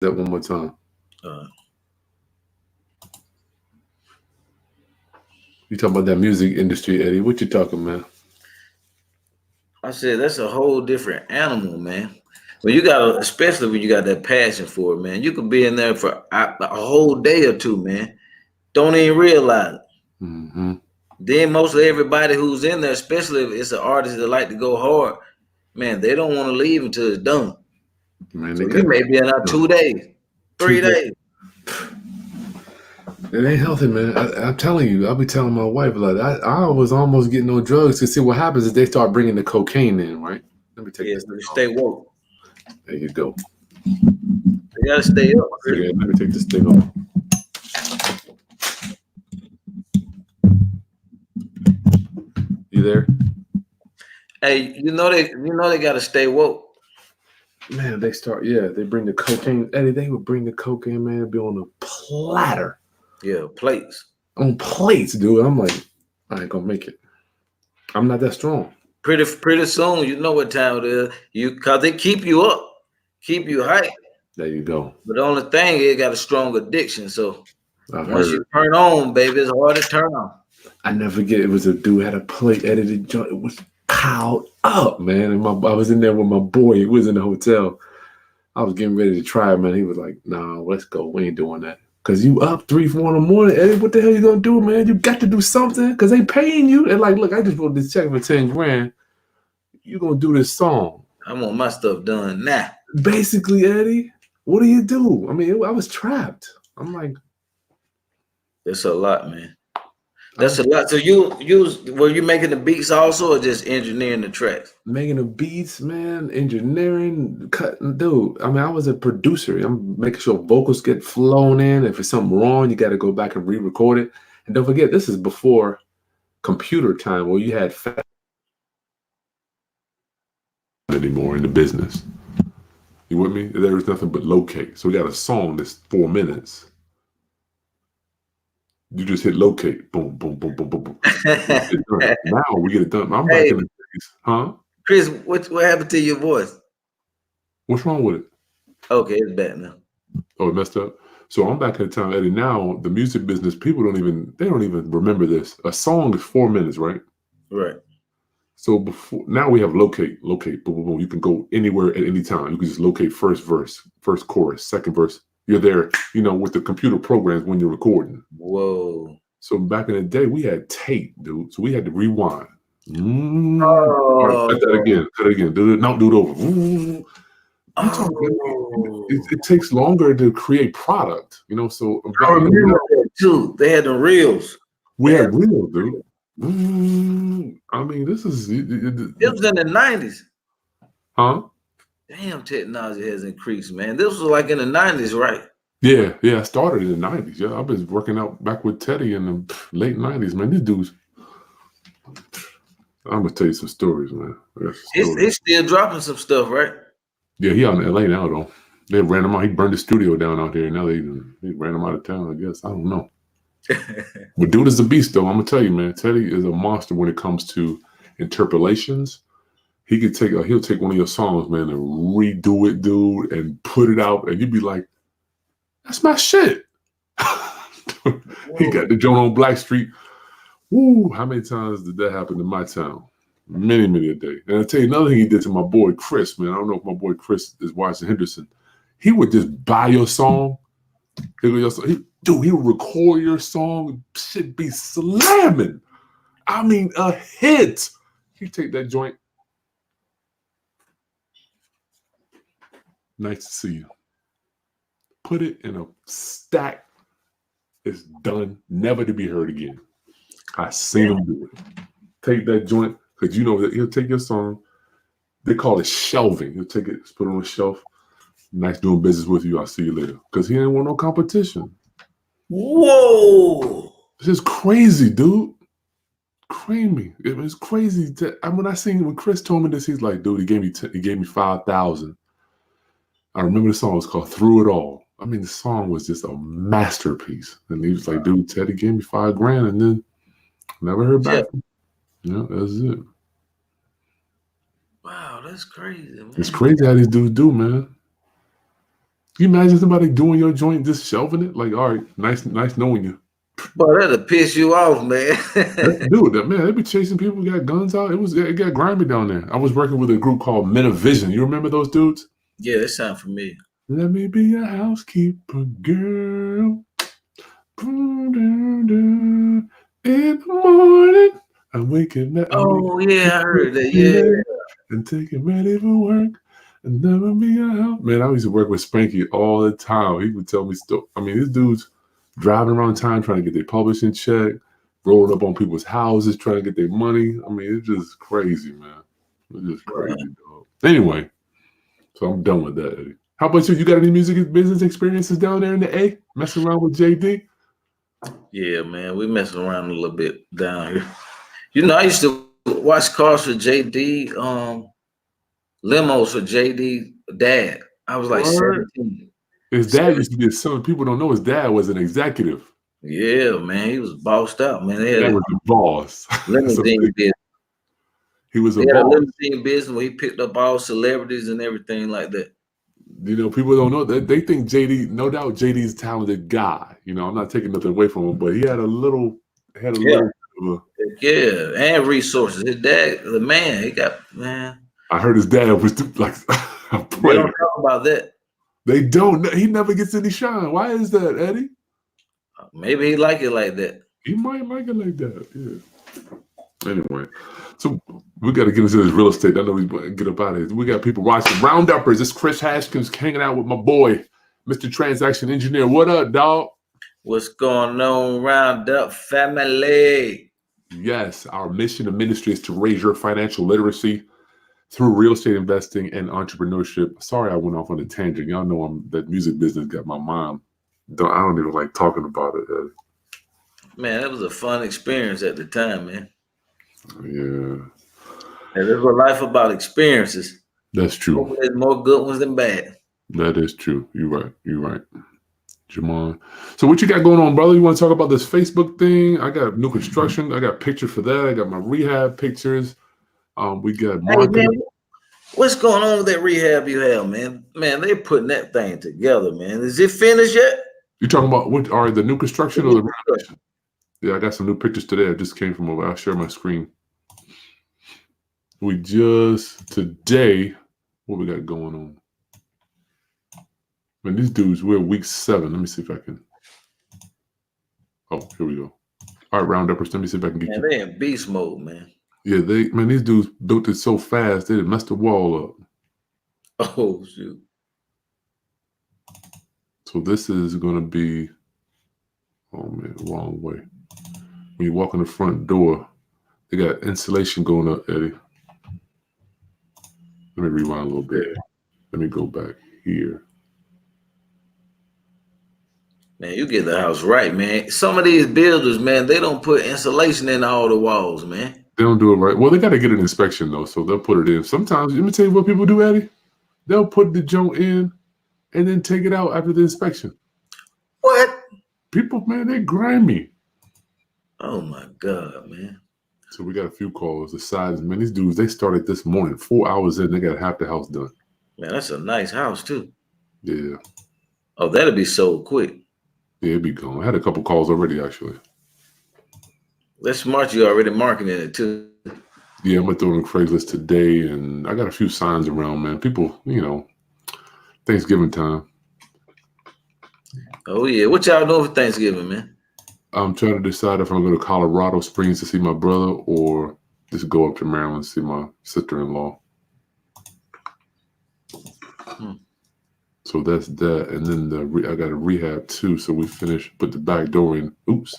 That one more time. Uh, You talking about that music industry, Eddie? What you talking, man? I said that's a whole different animal, man. When you got, especially when you got that passion for it, man, you could be in there for a whole day or two, man. Don't even realize it. Mm-hmm. Then mostly everybody who's in there, especially if it's an artist that like to go hard, man, they don't want to leave until it's done. Man, they So you got may be in there 2 days, 2 days. 3 days. It ain't healthy, man. I'm telling you. I'll be telling my wife like I was almost getting on drugs to see what happens if they start bringing the cocaine in, right? Let me take Yeah, this thing you off. stay woke. There you go. You gotta stay up, Chris. Okay, let me take this thing off. You there? Hey, you know they gotta stay woke. Man, they bring the cocaine. Eddie, they would bring the cocaine, man, it'd be on a platter. Yeah, plates. On plates, dude. I'm like, I ain't gonna make it. I'm not that strong. Pretty soon, you know what time it is. Cause they keep you up, keep you hyped. There you go. But the only thing, it got a strong addiction. So I've once heard. you turn on, baby, it's hard to turn off. I never forget. It was a dude had a plate edited joint. It was piled up, man. And I was in there with my boy. He was in the hotel. I was getting ready to try it, man. He was like, "Nah, let's go. We ain't doing that. Cause you up 3, 4 in the morning, Eddie. What the hell you gonna do, man? You got to do something. Cause they paying you. And like, look, I just wrote this check for 10 grand. You gonna do this song? I want my stuff done now. Basically, Eddie. What do you do? I mean, I was trapped. I'm like, That's a lot, man. I That's was a lot. So were you making the beats also, or just engineering the tracks? making the beats, man, engineering, cutting, dude. I mean, I was a producer. I'm making sure vocals get flown in. If it's something wrong, you got to go back and re-record it. And don't forget, this is before computer time, where you had anymore in the business. You with me? There is nothing but locate. So we got a song that's 4 minutes. You just hit locate, boom, boom, boom, boom, boom, boom. Now we get it done. I'm back Hey, in the days, huh? Chris, what happened to your voice? What's wrong with it? Okay, it's back now. Oh, it messed up. So I'm back in the time, Eddie. Now the music business, people don't even remember this. A song is 4 minutes, right? Right. So before now we have locate, boom, boom, boom. You can go anywhere at any time. You can just locate first verse, first chorus, second verse. You're there, with the computer programs when you're recording. Whoa. So back in the day, we had tape, dude. So we had to rewind. All right, cut that Oh. again. Cut it again. Do it. No, do it over. You talking? Oh. It takes longer to create product, So I remember that too. They had the reels. we They had had, real, dude. I mean, this is, it was in the 90s. huh? Damn, technology has increased, man. This was like in the 90s, right? Yeah. I started in the '90s. Yeah, I've been working out back with Teddy in the late '90s, man. These dudes. I'm gonna tell you some stories, man. He's still dropping some stuff, right? Yeah, he out in LA now though. They ran him out. He burned the studio down out here. Now they ran him out of town. I guess I don't know. But dude is a beast, though. I'm gonna tell you, man. Teddy is a monster when it comes to interpolations. He'll take one of your songs, man, and redo it, dude, and put it out, and you'd be like, "That's my shit." He got the joint on Black Street. Woo! How many times did that happen in my town? Many, many a day. And I'll tell you another thing he did to my boy Kris, man. I don't know if my boy Kris is watching Henderson. He would just buy your song. He would record your song. Shit be slamming. I mean, a hit. You take that joint. Nice to see you. Put it in a stack. It's done. Never to be heard again. I seen him do it. Take that joint, because you know that he'll take your song. They call it shelving. He'll take it, put it on a shelf. Nice doing business with you. I'll see you later. Because he ain't want no competition. Whoa. This is crazy, dude. Crazy. It was crazy. When Kris told me this, he's like, dude, he gave me 5,000. I remember the song was called Through It All. I mean, the song was just a masterpiece. And he was like, dude, Teddy gave me $5,000, and then never heard back. Yeah, that's it. Wow, that's crazy, man. It's crazy how these dudes do, man. you imagine somebody doing your joint, just shelving it? Like, all right, nice knowing you. Boy, that'll piss you off, man. Dude, that man, they be chasing people who got guns out. It got grimy down there. I was working with a group called Renovision. You remember those dudes? Yeah, that sounds familiar. Let me be your housekeeper, girl. In the morning, I'm waking up. Oh yeah, I heard that. Yeah. And taking ready for work. And never be a house. Man, I used to work with Spanky all the time. He would tell me stuff. I mean, these dudes driving around town trying to get their publishing check, rolling up on people's houses trying to get their money. I mean, it's just crazy, man. It's just crazy, dog. Anyway, so I'm done with that, Eddie. How about you? You got any music business experiences down there in the A? Messing around with JD? Yeah, man, we messing around a little bit down here. You know, I used to watch cars for JD, limos for JD dad. I was like What? 17. His dad used to be a son. People don't know his dad was an executive. Yeah, man, he was bossed out, man. They That had was the boss. limousine business. He was a They had a boss. limousine business where he picked up all celebrities and everything like that. You know, people don't know that. They think JD, no doubt JD's a talented guy. You know, I'm not taking nothing away from him, but he had a little. Yeah, and resources. His dad, the man, he got, man. I heard his dad was like a They player. don't talk about that. They don't. He never gets any shine. Why is that, Eddie? Maybe he like it like that. He might like it like that. Yeah. Anyway, so we got to get into this real estate. I know we get up out of here. We got people watching Rounduppers. This Kris Haskins hanging out with my boy, Mr. Transaction Engineer. What up, dog? What's going on, Roundup family? Yes, our mission and ministry is to raise your financial literacy through real estate investing and entrepreneurship. Sorry, I went off on a tangent. Y'all know that music business got my mind. I don't even like talking about it. Man, that was a fun experience at the time, man. Yeah. And there's what life about experiences. That's true. There's more good ones than bad. That is true. You're right. Jamon. So what you got going on, brother? You want to talk about this Facebook thing? I got new construction. I got pictures for that. I got my rehab pictures. We got marketing. Hey, man, what's going on with that rehab you have, man? Man, they're putting that thing together, man. Is it finished yet? You talking about what are the new construction or the renovation? Yeah, I got some new pictures today. I just came from over. I'll share my screen. We just today, what we got going on? Man, these dudes, we're week 7. Let me see if I can. Oh, here we go. All right, Rounduppers. Let me see if I can get you. They in beast mode, man. Yeah, these dudes built it so fast, they messed the wall up. Oh, shoot. So this is going to be, oh man, wrong way. When you walk in the front door, they got insulation going up, Eddie. Let me rewind a little bit. Let me go back here. Man, you get the house right, man. Some of these builders, man, they don't put insulation in all the walls, man. They don't do it right. Well, they got to get an inspection, though, so they'll put it in. Sometimes, let me tell you what people do, Eddie. They'll put the joint in and then take it out after the inspection. What? People, man, they grimy. Oh, my God, man. So we got a few calls. The size, man, these dudes, they started this morning. 4 hours in, they got half the house done. Man, that's a nice house, too. Yeah. Oh, that'll be sold quick. Yeah, it'd be gone. I had a couple calls already, actually. That's smart. You already marketing it, too. Yeah, I'm going to throw it on Craigslist today, and I got a few signs around, man. People, you know, Thanksgiving time. Oh, yeah. What y'all doing for Thanksgiving, man? I'm trying to decide if I'm going to Colorado Springs to see my brother or just go up to Maryland to see my sister-in-law. So that's that. And then I got a rehab, too, so we finished, put the back door in. Oops.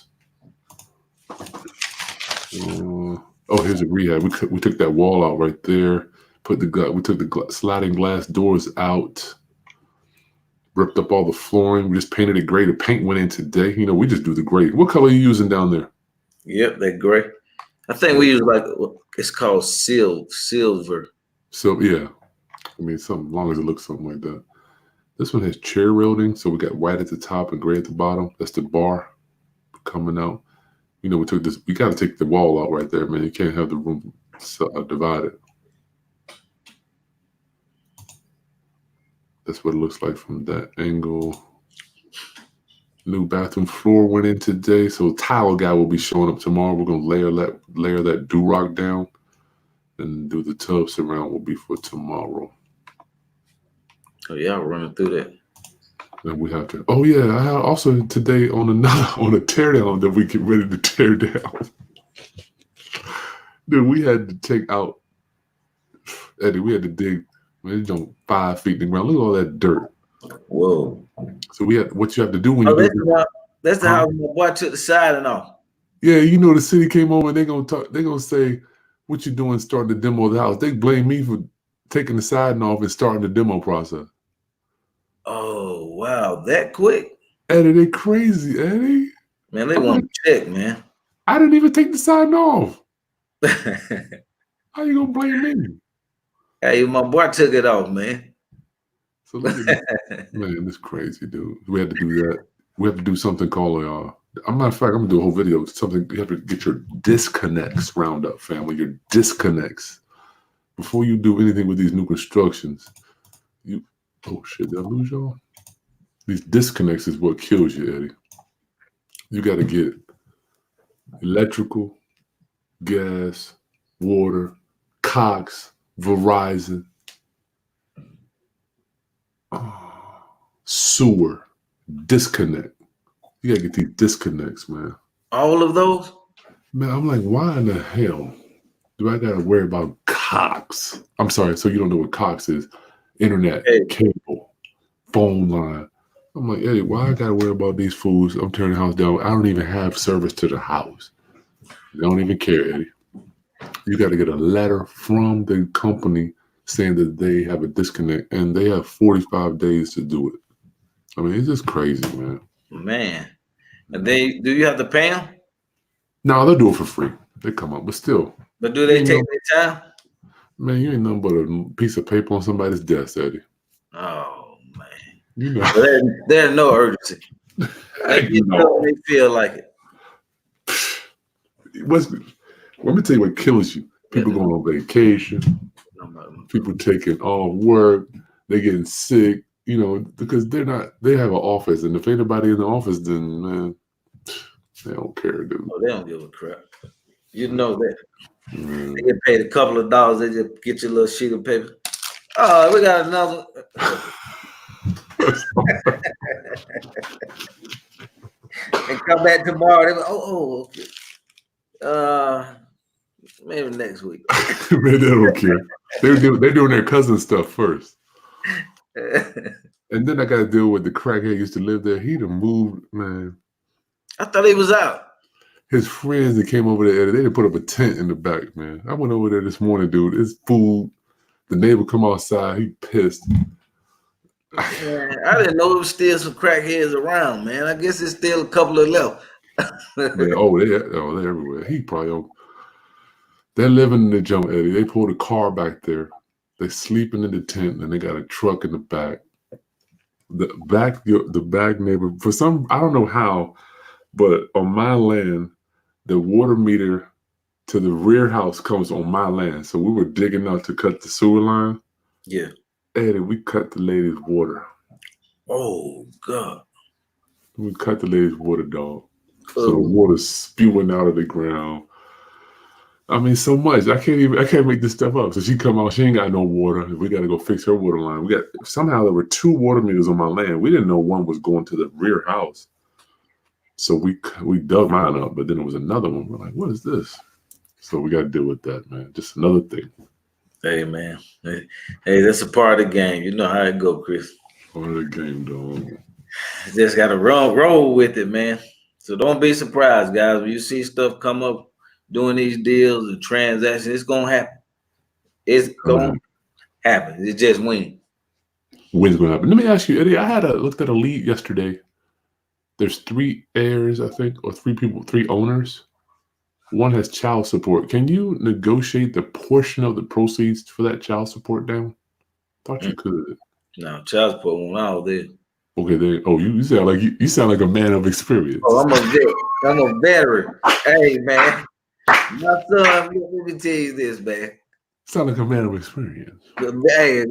Here's a rehab. We took that wall out right there. We took the sliding glass doors out. Ripped up all the flooring. We just painted it gray. The paint went in today. You know, we just do the gray. What color are you using down there? Yep, that gray. I think we use it's called silver. So yeah, I mean, as long as it looks something like that. This one has chair railings, so we got white at the top and gray at the bottom. That's the bar coming out. You know, we got to take the wall out right there, man. You can't have the room divided. That's what it looks like from that angle. New bathroom floor went in today, so tile guy will be showing up tomorrow. We're gonna layer that do-rock down, and do the tub surround will be for tomorrow. Oh, y'all running through that. And we have to. Oh yeah, I had also today on a tear down that we get ready to tear down. Dude, we had to take out Eddie. We had to dig. Man, it's 5 feet in the ground. Look at all that dirt. Whoa. So what you have to do when you do that's the house my boy took the siding off. Yeah, the city came over and they're gonna say, what you doing starting the demo of the house? They blame me for taking the siding off and starting the demo process. Oh wow, that quick? Eddie, they crazy, Eddie. Man, they want to check, man. I didn't even take the siding off. How you gonna blame me? Hey, my boy took it off, man. So look at this. Man, this crazy, dude. We had to do that. We have to do something called a matter of fact, I'm gonna do a whole video. Something you have to get your disconnects round up, family. Your disconnects before you do anything with these new constructions. Oh shit! Did I lose y'all? These disconnects is what kills you, Eddie. You got to get electrical, gas, water, Cox, Verizon, sewer, disconnect. You gotta get these disconnects, man. All of those? Man, I'm like, why in the hell do I gotta worry about Cox? I'm sorry, so you don't know what Cox is. Internet, cable, phone line. I'm like, Eddie, why I gotta worry about these fools? I'm tearing the house down. I don't even have service to the house. They don't even care, Eddie. You gotta get a letter from the company saying that they have a disconnect, and they have 45 days to do it. I mean, it's just crazy, man. Man, and do you have to pay them? No, they'll do it for free. They come up, but still. But do they take their time? Man, you ain't nothing but a piece of paper on somebody's desk, Eddie. Oh man, There's no urgency. They feel like it. Let me tell you what kills you. People going on vacation. People taking off work. They're getting sick. Because they have an office, and if anybody in the office, then man, they don't care, dude. Oh, they don't give a crap. You know that. They get paid a couple of dollars. They just get your little sheet of paper. Oh, we got another. And come back tomorrow. They go, okay. Maybe next week. Man, they don't care. They're doing their cousin stuff first. And then I got to deal with the crackhead used to live there. He'd have moved, man. I thought he was out. His friends that came over there, they didn't put up a tent in the back, man. I went over there this morning, dude. It's food. The neighbor come outside. He pissed. Man, I didn't know there was still some crackheads around, man. I guess there's still a couple of left. Man, they're everywhere. He probably they're living in the junk, Eddie. They pulled a car back there. They sleeping in the tent, and they got a truck in the back. The back neighbor, for some, I don't know how, but on my land, the water meter to the rear house comes on my land. So we were digging out to cut the sewer line. Yeah. Eddie, we cut the lady's water. Oh, God. We cut the lady's water, dog. So the water's spewing out of the ground. I mean, so much. I can't make this stuff up. So she come out, she ain't got no water. We got to go fix her water line. Somehow there were 2 water meters on my land. We didn't know one was going to the rear house. So we dug mine up, but then there was another one. We're like, what is this? So we got to deal with that, man. Just another thing. Hey, man. Hey, that's a part of the game. You know how it go, Chris. Part of the game, dog. Just got to roll with it, man. So don't be surprised, guys. When you see stuff come up, doing these deals and transactions, it's gonna happen. It's gonna happen. It's just when. When's gonna happen? Let me ask you, Eddie. I looked at a lead yesterday. There's 3 heirs, I think, or 3 owners. One has child support. Can you negotiate the portion of the proceeds for that child support down? Thought you could. No, child support won't all there. Okay, then. Oh, you sound like a man of experience. Oh, I'm a veteran. Hey, man. My son, let me tell you this, man. Sound like a man of experience. Hey,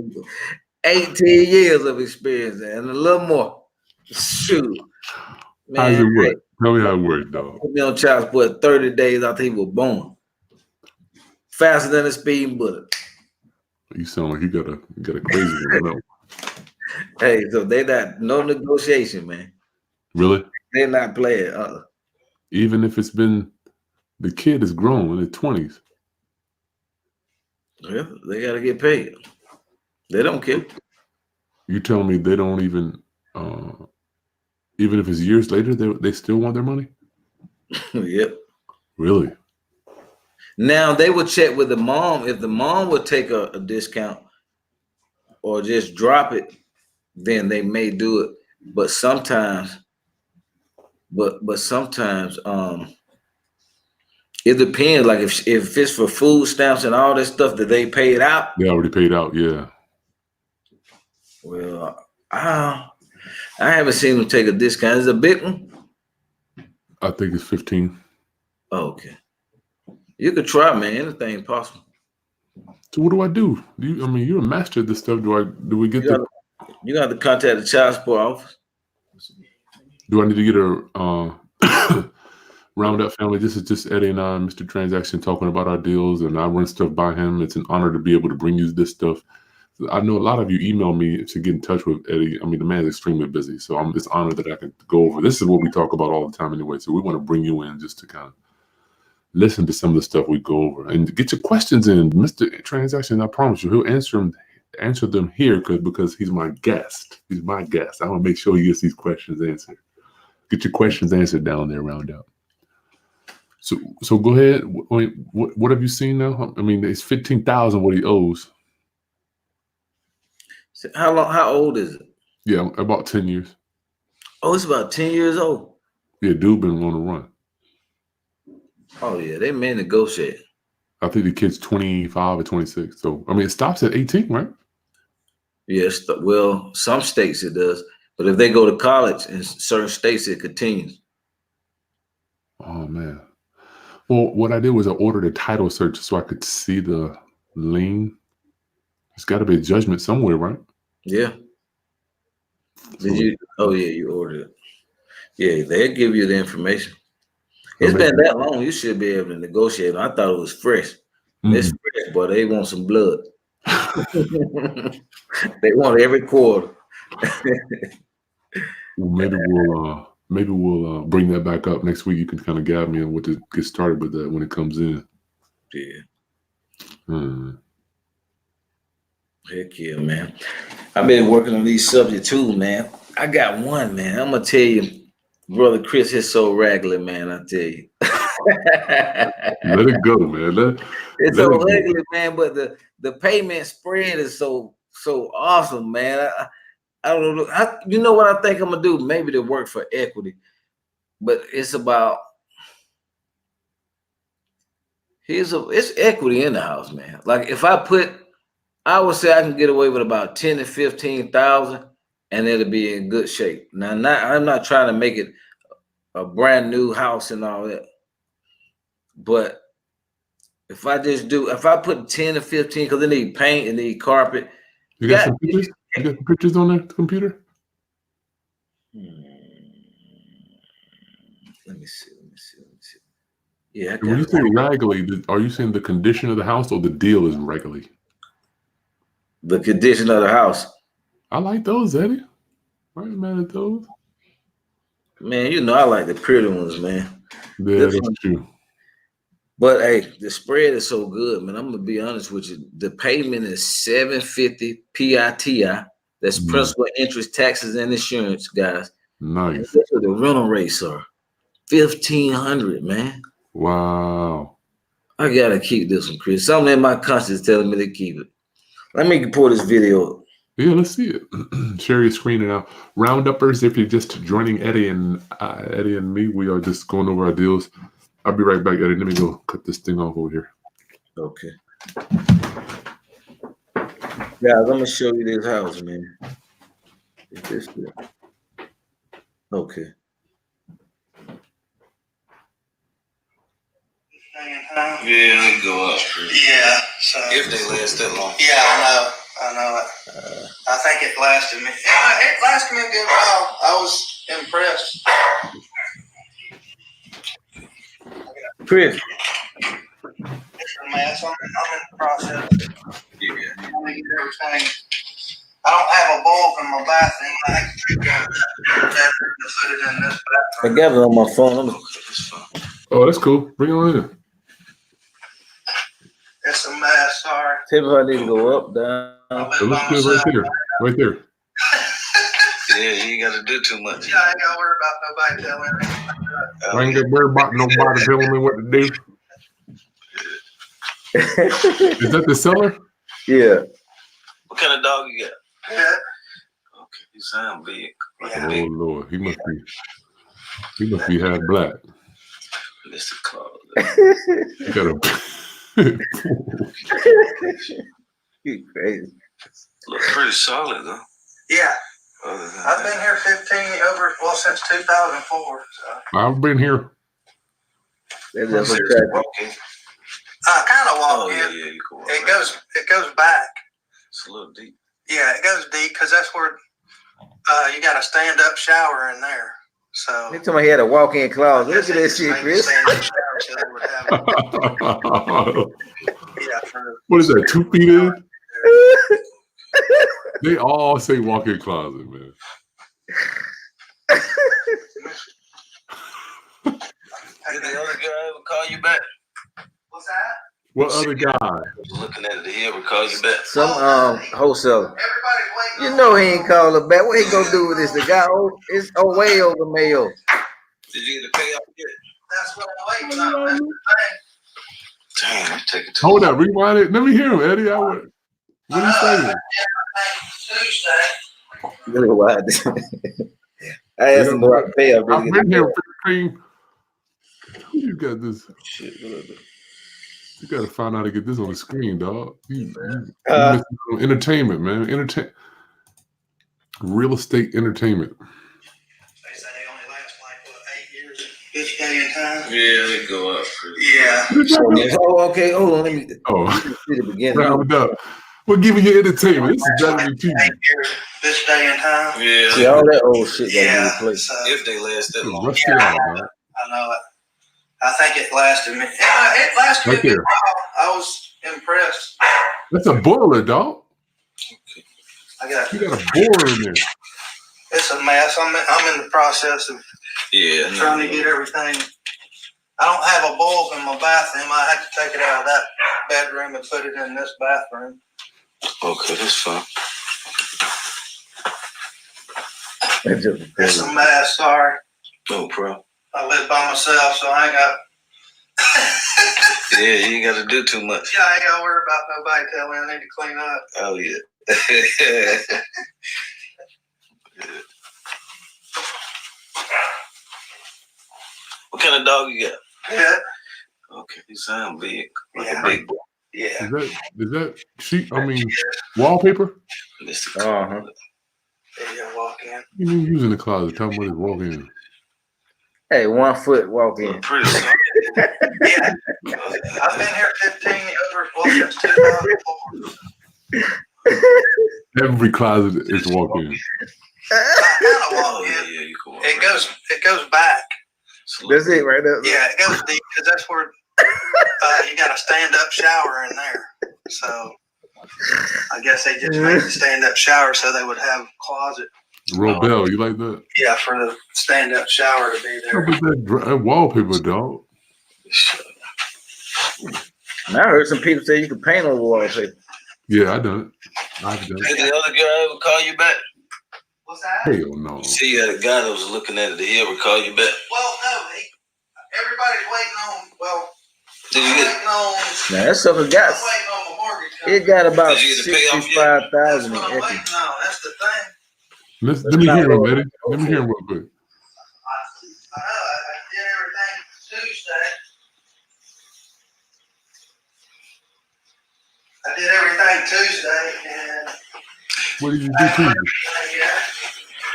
18 years of experience and a little more. Shoot, How does man. it work? Hey, Tell me how it works, dog. put me on child support 30 days after he was born. Faster than a speeding bullet. You sound like you got a crazy one. No. Hey, so they not no negotiation, man. Really? They're not playing. Even if it's been the kid is grown in their 20s. Yeah, they gotta get paid. They don't care. You telling me they don't even if it's years later, they still want their money? Yep. Really? Now they would check with the mom. If the mom would take a discount or just drop it, then they may do it. But sometimes, sometimes, it depends. Like if it's for food stamps and all this stuff that they paid out. They already paid out, yeah. Well, I haven't seen them take a discount. Is it a big one? I think it's 15. Oh, okay. You could try, man. Anything possible. So what do I do? You're a master of this stuff. Do we get You got to contact the child support office. Do I need to get a round up family? This is just Eddie and I, Mr. Transaction, talking about our deals, and I run stuff by him. It's an honor to be able to bring you this stuff. I know a lot of you email me to get in touch with Eddie. The man is extremely busy, so I'm just honored that I can go over. This is what we talk about all the time anyway, so we want to bring you in just to kind of listen to some of the stuff we go over and get your questions in. Mr. Transaction, I promise you, he'll answer them here because he's my guest. He's my guest. I want to make sure he gets these questions answered. Get your questions answered down there, Roundup. So go ahead. What have you seen now? It's 15,000 what he owes. How long? How old is it? Yeah, about 10 years. Oh, it's about 10 years old. Yeah, dude been on the run. Oh yeah, they may negotiate. I think the kid's 25 or 26. So it stops at 18, right? Yes. Well, some states it does, but if they go to college in certain states, it continues. Oh man. Well, what I did was I ordered a title search so I could see the lien. There's got to be a judgment somewhere, right? Yeah. Did you? Oh yeah, you ordered it. Yeah, they'll give you the information. It's been that long. You should be able to negotiate. I thought it was fresh. It's fresh, but they want some blood. They want every quarter. Well, maybe we'll bring that back up next week. You can kind of guide me on what to get started with that when it comes in. Yeah. Heck yeah, man. I've been working on these subjects too, man. I got one, man. I'm gonna tell you, brother Kris is so regular, man. I tell you. Let it go, man. It's so ugly, man. But the payment spread is so awesome, man. I don't know. You know what I think I'm gonna do? Maybe to work for equity, but it's about it's equity in the house, man. Like if I would say I can get away with about 10 to 15,000, and it'll be in good shape. Now, I'm not trying to make it a brand new house and all that, but if I put 10 to 15, because they need paint and need carpet. You got some pictures? You got some pictures on the computer? Let me see. Yeah. When you say regularly, are you saying the condition of the house or the deal is regularly? The condition of the house. I like those, Eddie. I ain't mad at those. Man, I like the pretty ones, man. Yeah, that's true. But hey, the spread is so good, man. I'm gonna be honest with you. The payment is $750 PITI. That's principal, interest, taxes, and insurance, guys. Nice. And that's what the rental rates are. $1,500, man. Wow. I gotta keep this one, Kris. Something in my conscience telling me to keep it. Let me pull this video up. Yeah, let's see it. Share your screen now. Rounduppers, if you're just joining Eddie and me, we are just going over our deals. I'll be right back, Eddie. Let me go cut this thing off over here. Okay. Guys, I'm gonna show you this house, man. Is this good? Okay. Yeah, they go up. Yeah. So if they last that long. Yeah, I know. I know it. I think it lasted me. Yeah, it lasted me a good while. I was impressed. Kris. It's a mess. I'm in the process. Yeah. Trying to get everything. I don't have a bulb in my bathroom. I have to put it in this I bathroom. got it on my phone. Oh, that's cool. Bring it on in. It's a mess. Sorry. Tell me if I need to go up, down. It looks good right there. Right there. Yeah, you ain't got to do too much. Yeah, I ain't got to worry about nobody telling me. I ain't got to worry about nobody telling me what to do. Is that the cellar? Yeah. What kind of dog you got? Yeah. Okay, you sound big. Oh Lord, he must be half black. Mr. Claus. You got a You crazy. Look pretty solid though. Yeah. I've been here since 2004. So. I've been here. Kind of walk in. Yeah, you can walk. It goes back. It's a little deep. Yeah, it goes deep because that's where you got a stand-up shower in there. So. He told me he had a walk-in closet. Look at this shit, Kris. What is that? 2 feet in? They all say walk-in closet, man. Did the other guy ever call you back? What's that? What other guy? Looking at it, did he ever call you back? Some wholesaler. Everybody's waiting. You know he ain't call her back. What he gonna do with this? The guy is way over mail. Did you get the payoff yet? That's what I'm waiting on. That's the thing. Damn, take it. Hold up, rewind it. Let me hear him, Eddie. What are you saying? Really wide. I asked him about the payoff. I've been here 15. You got this. Shit, you got to find out how to get this on the screen, dog. You missing entertainment, man. Real estate entertainment. They say they only last like 8 years. This day and time. Yeah, they go up. Yeah. Oh, okay. Hold on. Let me see the beginning. Round up. We're giving you entertainment. This is better than TV. 8 years. This day and time. Yeah. See, all that old shit got to be replaced. If they last that long. I know it. I think it lasted me. It lasted right me. there. I was impressed. That's a boiler, dog. You got a boiler in there. It's a mess. I'm in the process of trying to get everything. I don't have a bulb in my bathroom. I have to take it out of that bedroom and put it in this bathroom. Okay, that's fine. It's a mess. Sorry. No problem. I live by myself, so I ain't got. Yeah, you ain't got to do too much. Yeah, I ain't got to worry about nobody telling me I need to clean up. Oh yeah. What kind of dog you got? Yeah. Okay, you sound big. Like Yeah. a big boy. Yeah. Is that sheet? I mean, wallpaper? Uh-huh. There you walk in. You mean using the closet? Tell me what is walk in. Hey, 1 foot walk in. Pretty solid. Yeah. I've been here since 2004. Every closet is walk in. I kind of walk in. Yeah, you can walk. It goes back. That's it right there. Yeah, it goes deep because that's where you got a stand-up shower in there. So I guess they just made the stand-up shower so they would have a closet. Robel, you like that? Yeah, for the stand-up shower to be there. That wallpaper, dog. Now I heard some people say you can paint over wallpaper. Yeah, I done it. I've done it. Did the other guy ever call you back? What's that? Hell no. See, you had a guy that was looking at it. Did he ever call you back? Well, no. Everybody's waiting on. Well, Did you get? Now that sucker got. I'm waiting on my mortgage company. It got about That's 65,000 in what I'm equity. waiting on. That's the thing. Let me hear him, Eddie. Let me hear him real quick. I did everything Tuesday. I did everything Tuesday, and What did you do Tuesday?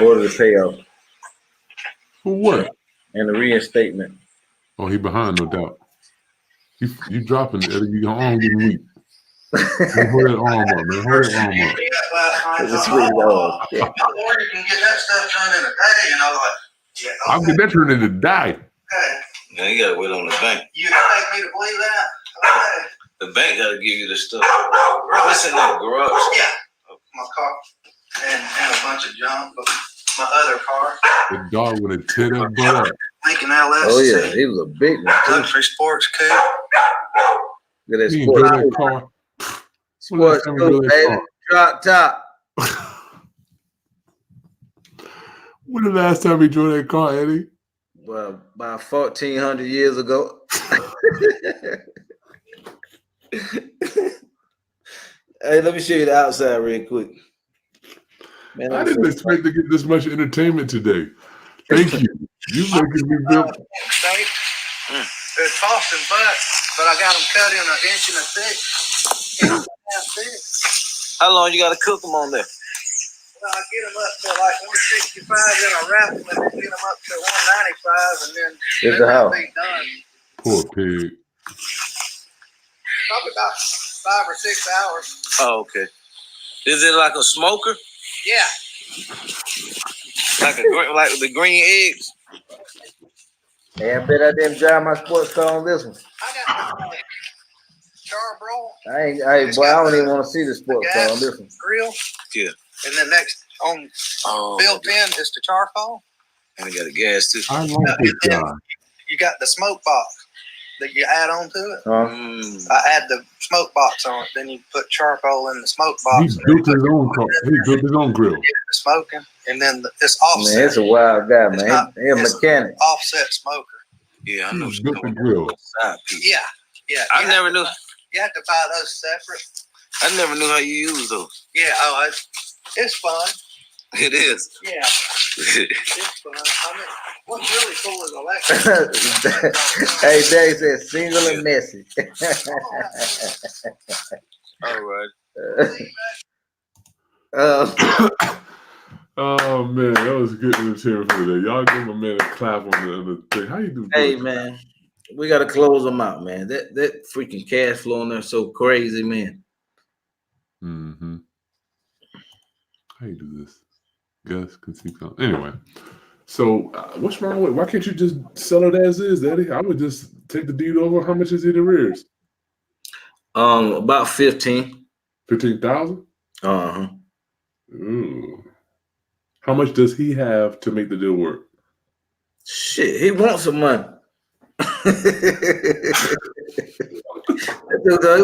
Order the payoff For what? and the reinstatement. Oh, he behind, no doubt. You dropping it, Eddie. You gonna get him weak. Man, hold that arm up, man. Hold that arm up. It's a sweet dog. Or you can get that stuff done in a day, like, yeah, okay. I'll get that turned into die. Okay. Now you gotta wait on the bank. You expect me to believe that? Okay. The bank gotta give you the stuff. What's in that garage? Yeah. My car and a bunch of junk, but my other car. The dog with a titty butt. Lincoln LS. Oh yeah, he was a big one. Country sports coupe. Look at that You enjoy sports. that car? Sports coupe, baby. Drop top. When the last time you drove that car, Eddie? Well, about 1,400 years ago. Hey, let me show you the outside real quick. Man, I didn't expect to get this much entertainment today. Thank you. You making me feel. It's Boston but I got them cut in 1.5 inches thick. How long you gotta cook them on there? Well, I get them up to like 165, then I wrap them and then get them up to 195, and then they'll be done. Poor pig. Probably about 5 or 6 hours. Oh, okay. Is it like a smoker? Yeah. Like the green eggs? Hey, I bet I didn't drive my sports car on this one. I got charbroil. I don't even want to see the sports car on this one. Grill. Yeah. And then next on built in is the charcoal. And it got a gas too. I like this guy. You got the smoke box that you add on to it. I add the smoke box on it. Then you put charcoal in the smoke box. He built his own car. He built his own grill. The smoking, and then it's offset. Man, it's a wild guy, man. He's a mechanic. Offset smoker. Yeah, I know. He built the grill. Yeah. I never knew. You have to buy those separate. I never knew how you use those. Yeah. Oh, it's fun. It is. Yeah. It's fun. I mean, what's really cool is electric. Hey, Dave said single and messy. All right. Oh man, that was good entertainment for today. Y'all give my man a clap on the thing. How you do? Hey man, we gotta close them out, man. That freaking cash flow in there so crazy, man. Mm-hmm. How you do this? Gus can see. Anyway, so what's wrong with? Why can't you just sell it as is, Daddy? I would just take the deed over. How much is it in arrears? About 15. 15,000. Ooh. How much does he have to make the deal work? Shit, he wants some money. He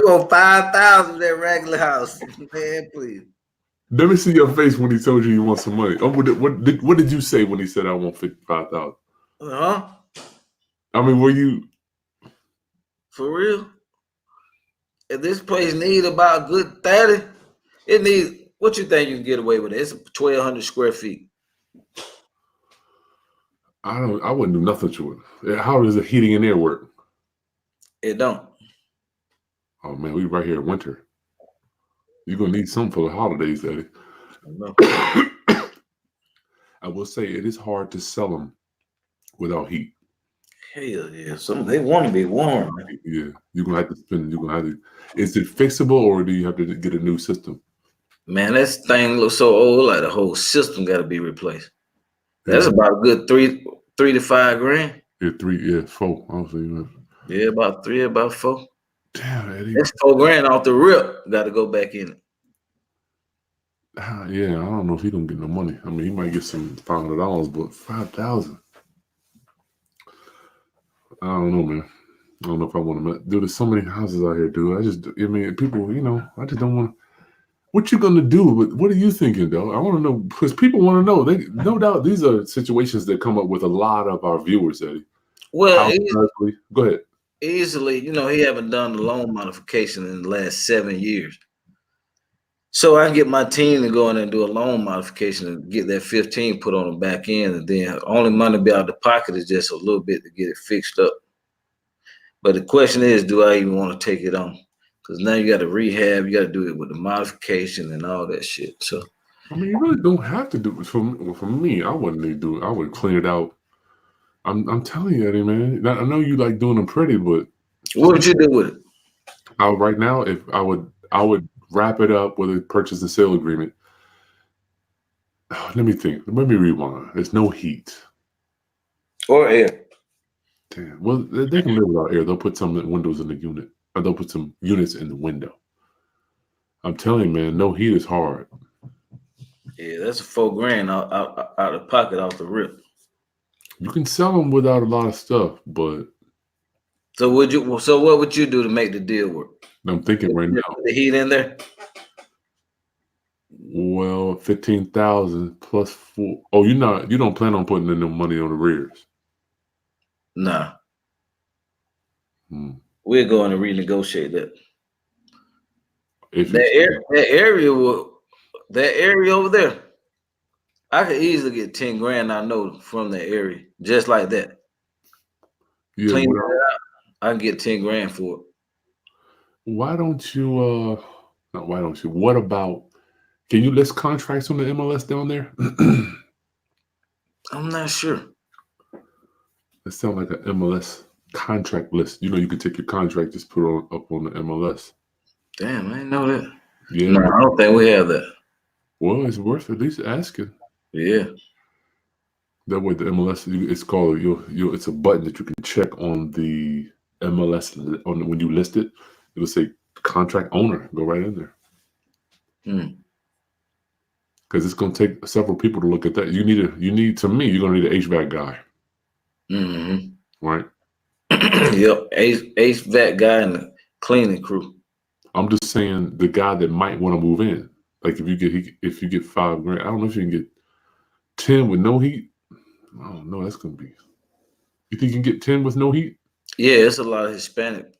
want 5,000 that regular house. Man, please. Let me see your face when he told you you want some money. Oh, what did you say when he said I want 55,000? Huh? I mean, were you for real? If this place need about a good 30, it needs. What you think you can get away with it? It's 1,200 square feet. I wouldn't do nothing to it. How does the heating and air work? It don't. Oh man, we right here in winter. You're gonna need something for the holidays, Daddy. I will say it is hard to sell them without heat. Hell yeah. They want to be warm. Yeah, you're gonna have to spend. You're gonna have to. Is it fixable or do you have to get a new system? Man, this thing looks so old. Like the whole system got to be replaced. That's about a good $3 to $5 grand. Yeah, 4. Honestly, yeah, about 3, about 4. Damn, Eddie. That's $4 grand off the rip. Got to go back in it. Yeah, I don't know if he don't get no money. I mean, he might get some $500, but 5,000. I don't know, man. I don't know if I want to. Dude, there's so many houses out here, dude. I mean, people, I just don't want. What you gonna do? What are you thinking, though? I want to know because people want to know. No doubt, these are situations that come up with a lot of our viewers, Eddie. Well, go ahead. Easily, he haven't done the loan modification in the last 7 years. So I can get my team to go in and do a loan modification and get that 15 put on the back end, and then only money be out of the pocket is just a little bit to get it fixed up. But the question is, do I even want to take it on? Because now you got to rehab, you got to do it with the modification and all that shit. So I mean, you really don't have to do it. For me, I wouldn't need to do it. I would clean it out. I'm telling you, Eddie, man. I know you like doing them pretty, but what would you do with it? Right now, if I would I would wrap it up with a purchase and sale agreement. Let me think. Let me rewind. There's no heat. Or air. Damn. Well, they can live without air. They'll put some windows in the unit. Or they'll put some units in the window. I'm telling you, man, no heat is hard. Yeah, that's a $4,000 out of pocket off the rip. You can sell them without a lot of stuff, but So what would you do to make the deal work? I'm thinking right now. Put the heat in there? Well, 15,000 plus 4. Oh, you don't plan on putting in no money on the rears? Nah. We're going to renegotiate that. That area over there, I could easily get $10,000. I know from that area, just like that. Yeah, Clean it out, I can get $10,000 for it. Why don't you? No, why don't you? What about? Can you list contracts on the MLS down there? I'm not sure. It sounds like an MLS contract list. You can take your contract, just put it up on the MLS. Damn, I didn't know that. Yeah. No, I don't think we have that. Well, it's worth at least asking. Yeah. That way, the MLS, it's called it's a button that you can check on the MLS when you list it. It'll say contract owner. Go right in there. Because it's going to take several people to look at that. To me, you're going to need an HVAC guy. Mm-hmm. Right? Yep. HVAC guy and the cleaning crew. I'm just saying the guy that might want to move in. Like if you get $5,000, I don't know if you can get 10 with no heat. I don't know. That's going to be. You think you can get 10 with no heat? Yeah, it's a lot of Hispanic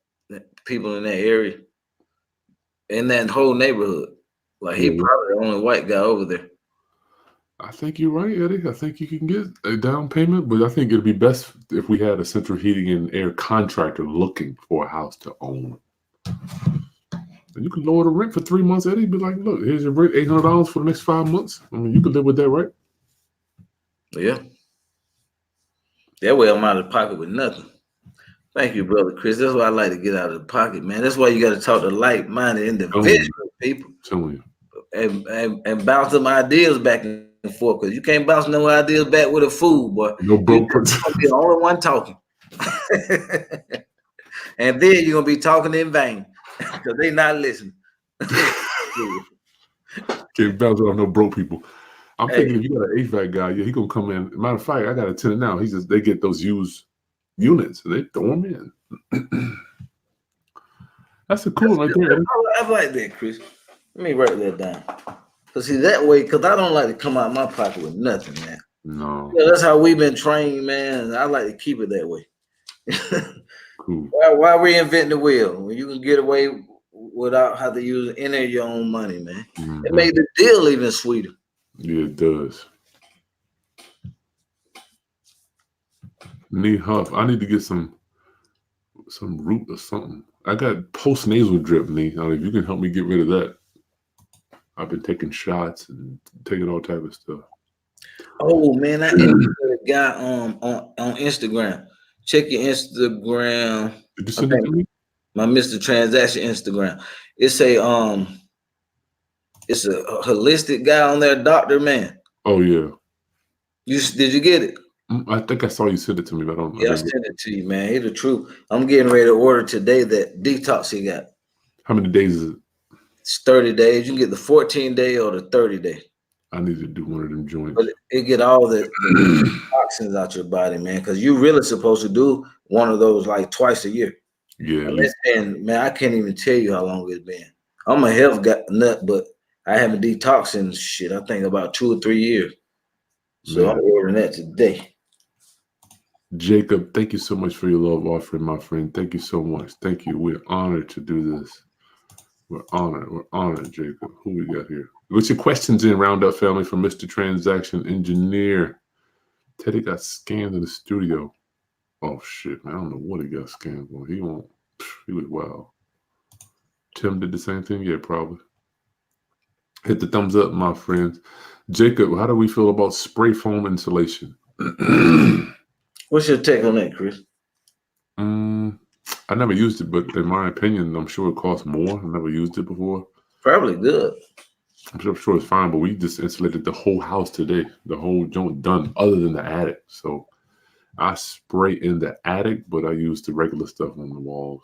people in that area. In that whole neighborhood. Like he probably the only white guy over there. I think you're right, Eddie. I think you can get a down payment, but I think it'd be best if we had a central heating and air contractor looking for a house to own. And you can lower the rent for 3 months, Eddie. Be like, look, here's your rent, $800 for the next 5 months. I mean, you could live with that, right? Yeah. That way I'm out of pocket with nothing. Thank you, brother Kris. That's why I like to get out of the pocket, man. That's why you got to talk to like-minded individual people. Telling you. And bounce them ideas back and forth, because you can't bounce no ideas back with a fool, boy. No broke person. You're gonna be the only one talking. And then you're gonna be talking in vain because they not listening. Can't bounce off no broke people. I'm thinking if you got an HVAC guy, he gonna come in. Matter of fact, I got a tenant now. They get those used units and they throw them in. That's a cool right there. I like that, Kris. Let me write that down. Cause see that way, cause I don't like to come out of my pocket with nothing, man. No. Yeah, that's how we've been trained, man. I like to keep it that way. Cool. Why reinvent the wheel when you can get away without having to use any of your own money, man? Mm-hmm. It made the deal even sweeter. Yeah, it does. Need Huff. I need to get some root or something. I got post nasal drip, Nee. If you can help me get rid of that. I've been taking shots and taking all type of stuff. Oh man, I interviewed a guy on Instagram. Check your Instagram. Did you send it to me? My Mr. Transaction Instagram. It's a holistic guy on there, doctor man. Oh yeah. Did you get it? I think I saw you send it to me, but I don't know. Yeah, I sent it to you, man. He's the truth. I'm getting ready to order today that detox he got. How many days is it? It's 30 days. You can get the 14-day or the 30-day. I need to do one of them joints. But it get all the toxins out your body, man, because you're really supposed to do one of those like twice a year. Yeah. And man, I can't even tell you how long it's been. I'm a health nut, but I haven't detoxed in shit. I think about 2 or 3 years. So man. I'm ordering that today. Jacob, thank you so much for your love offering, my friend. Thank you so much. Thank you. We're honored to do this. We're honored, Jacob. Who we got here? What's your questions in, Roundup family, from Mr. Transaction Engineer? Teddy got scammed in the studio. Oh shit, man. I don't know what he got scammed on. He was wild. Tim did the same thing? Yeah, probably. Hit the thumbs up, my friends. Jacob, how do we feel about spray foam insulation? What's your take on that, Kris? I never used it, but in my opinion, I'm sure it costs more. I never used it before. Probably good. I'm sure it's fine, but we just insulated the whole house today. The whole joint done, other than the attic. So I spray in the attic, but I use the regular stuff on the walls.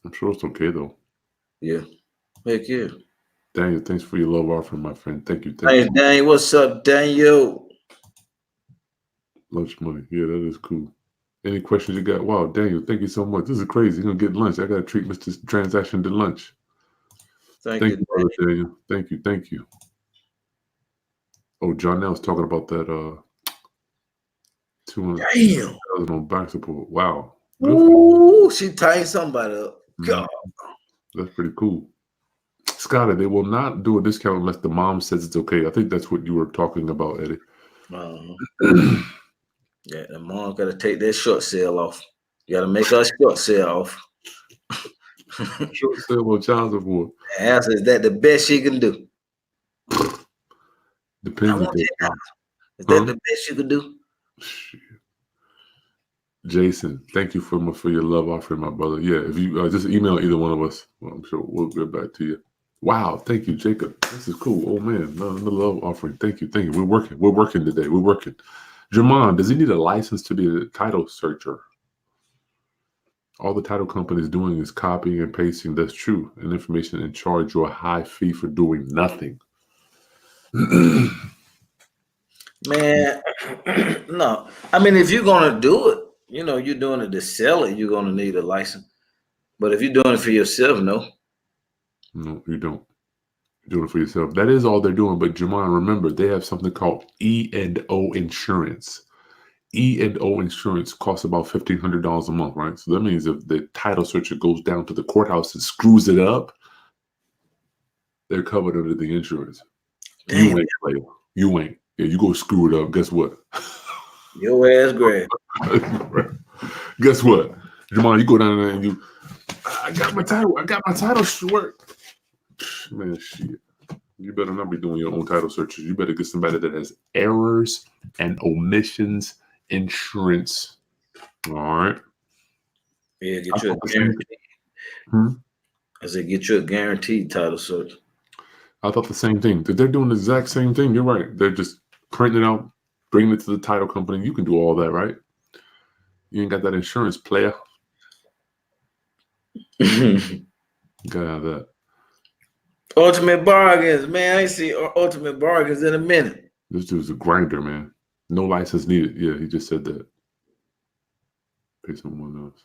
I'm sure it's okay though. Yeah. Heck yeah. Daniel, thanks for your love offering, my friend. Thank you. Hey, Daniel, what's up, Daniel? Lunch money. Yeah, that is cool. Any questions you got? Wow, Daniel, thank you so much. This is crazy. You're going to get lunch. I got to treat Mr. Transaction to lunch. Thank you, brother Daniel. Thank you. Thank you. Oh, John Nell's talking about that 200,000 on back support. Wow. Ooh, she tightened somebody up. God. That's pretty cool. Scotty, they will not do a discount unless the mom says it's okay. I think that's what you were talking about, Eddie. Yeah, the mom got to take that short sale off. You got to make her short sale off. Short sale on child support. The answer is that the best she can do. Depends. Is that the best you can do? Shit. Jason, thank you for your love offering, my brother. Yeah, if you just email either one of us, well, I'm sure we'll get back to you. Wow, thank you, Jacob. This is cool. Oh man, another love offering. Thank you. We're working today. We're working. Jermon, does he need a license to be a title searcher? All the title company is doing is copying and pasting. That's true. And information and charge you a high fee for doing nothing. Man, no. I mean, if you're gonna do it, you're doing it to sell it, you're gonna need a license. But if you're doing it for yourself, no. No, you don't. You're doing it for yourself. That is all they're doing. But Jermon, remember, they have something called E&O insurance. E&O insurance costs about $1,500 a month, right? So that means if the title searcher goes down to the courthouse and screws it up, they're covered under the insurance. Damn. You ain't, player. You ain't. Yeah, you go screw it up. Guess what? Your ass great. Guess what? Jamal, you go down there and I got my title short. Man, shit. You better not be doing your own title searches. You better get somebody that has errors and omissions insurance. All right. Yeah, get you a guaranteed. I said, get you a guaranteed title search. I thought the same thing. They're doing the exact same thing. You're right. They're just printing it out, bringing it to the title company. You can do all that, right? You ain't got that insurance, player. You gotta have that. Ultimate bargains, man. I ain't see ultimate bargains in a minute. This dude's a grinder, man. No license needed. Yeah, he just said that. Pay someone else.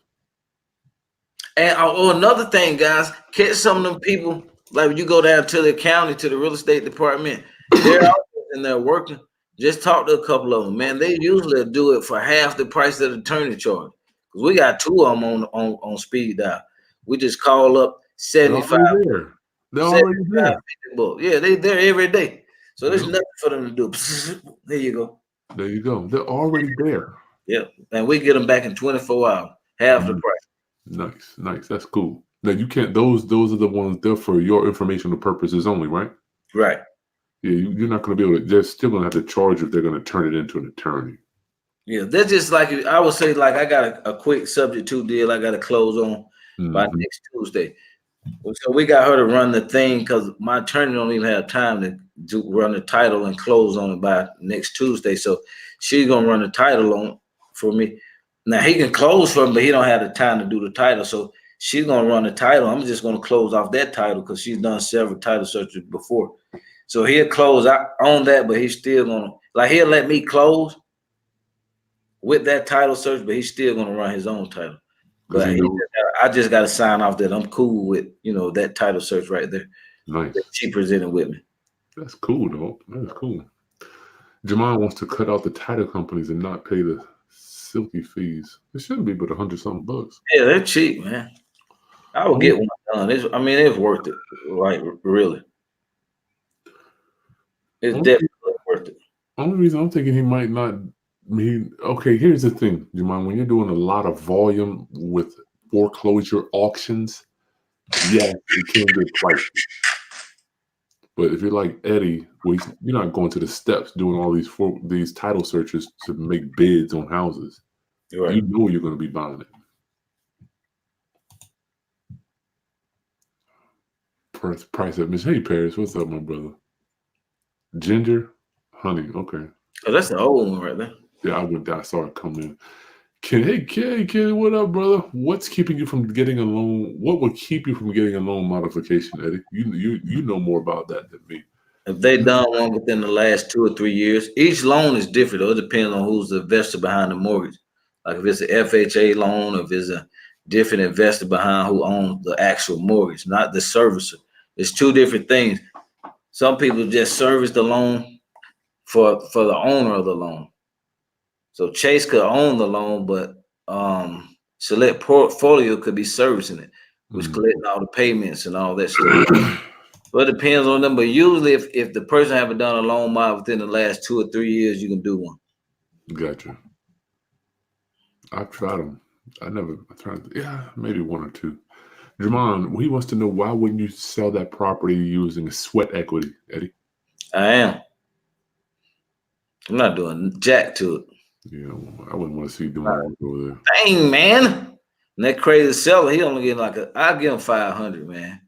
And another thing, guys, catch some of them people. Like when you go down to the county, to the real estate department, they're out in there working. Just talk to a couple of them, man. They usually do it for half the price of the attorney charge. Because we got two of them on speed dial. We just call up 75. They're already there. Yeah, they're there every day. So there's nothing for them to do. There you go. There you go. They're already there. Yeah. And we get them back in 24 hours, half the price. Nice. That's cool. Now you can't. Those are the ones there for your informational purposes only, right? Right. Yeah, you're not going to be able to. They're still going to have to charge if they're going to turn it into an attorney. Yeah, that's just like I would say. Like I got a quick subject to deal. I got to close on by next Tuesday. So we got her to run the thing because my attorney don't even have time to run the title and close on it by next Tuesday. So she's gonna run the title on for me. Now he can close for me, but he don't have the time to do the title. So she's gonna run the title. I'm just gonna close off that title because she's done several title searches before. So he'll close out on that, but he's still gonna he'll let me close with that title search, but he's still gonna run his own title. But I just got to sign off that I'm cool with, that title search right there. Nice. That she presented with me. That's cool, though. That's cool. Jamal wants to cut out the title companies and not pay the silky fees. It shouldn't be but $100-something. Yeah, they're cheap, man. I will get one done. It's worth it. Like, really. It's definitely worth it. Only reason I'm thinking he might not. Okay, here's the thing, Jamal. When you're doing a lot of volume with foreclosure auctions, yeah, you can get pricey. But if you're like Eddie, you're not going to the steps doing all these title searches to make bids on houses. Right. You know you're going to be buying it. Price of Miss. Hey, Paris, what's up, my brother? Ginger, honey. Okay. Oh, that's the old one right there. Yeah, I saw it come in. Kenny, what up, brother? What's keeping you from getting a loan? What would keep you from getting a loan modification, Eddie? You know more about that than me. If they done one within the last 2 or 3 years, each loan is different. Though. It depends on who's the investor behind the mortgage. Like if it's an FHA loan, or if it's a different investor behind who owns the actual mortgage, not the servicer. It's two different things. Some people just service the loan for the owner of the loan. So Chase could own the loan, but Select Portfolio could be servicing it, which collecting all the payments and all that stuff. Well, it depends on them, but usually if the person haven't done a loan mod within the last 2 or 3 years, you can do one. Gotcha. I've tried them. I tried. Yeah, maybe one or two. Jamon, he wants to know, why wouldn't you sell that property using sweat equity, Eddie? I am. I'm not doing jack to it. Yeah, I wouldn't want to see you doing work over there. Dang, man. And that crazy seller, he only get I'll give him 500, man.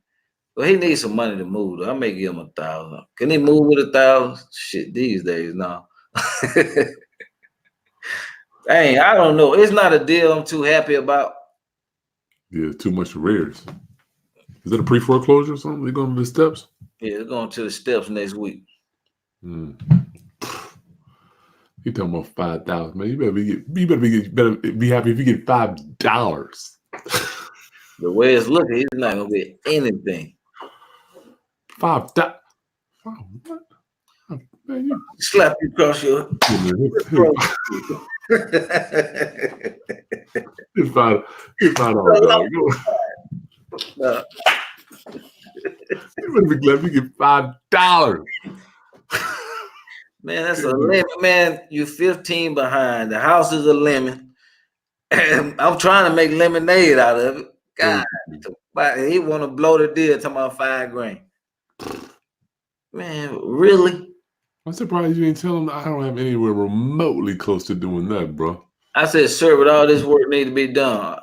Well, he needs some money to move. Though. I may give him 1,000. Can he move with 1,000? Shit, these days, no. Dang, I don't know. It's not a deal I'm too happy about. Yeah, too much arrears. Is that a pre-foreclosure or something? They going to the steps? Yeah, it's going to the steps next week. He talking about 5,000, man. You better be happy if you get $5. The way it's looking, he's not gonna get anything. $5. Oh, what? Oh, man, you slap you across your. It's $5, dog. You better be glad we get $5. Man, that's a lemon, man. You 15 behind. The house is a lemon. I'm trying to make lemonade out of it. God, he want to blow the deal talking about $5,000. Man, really? I'm surprised you didn't tell him that I don't have anywhere remotely close to doing that, bro. I said, sir, with all this work need to be done,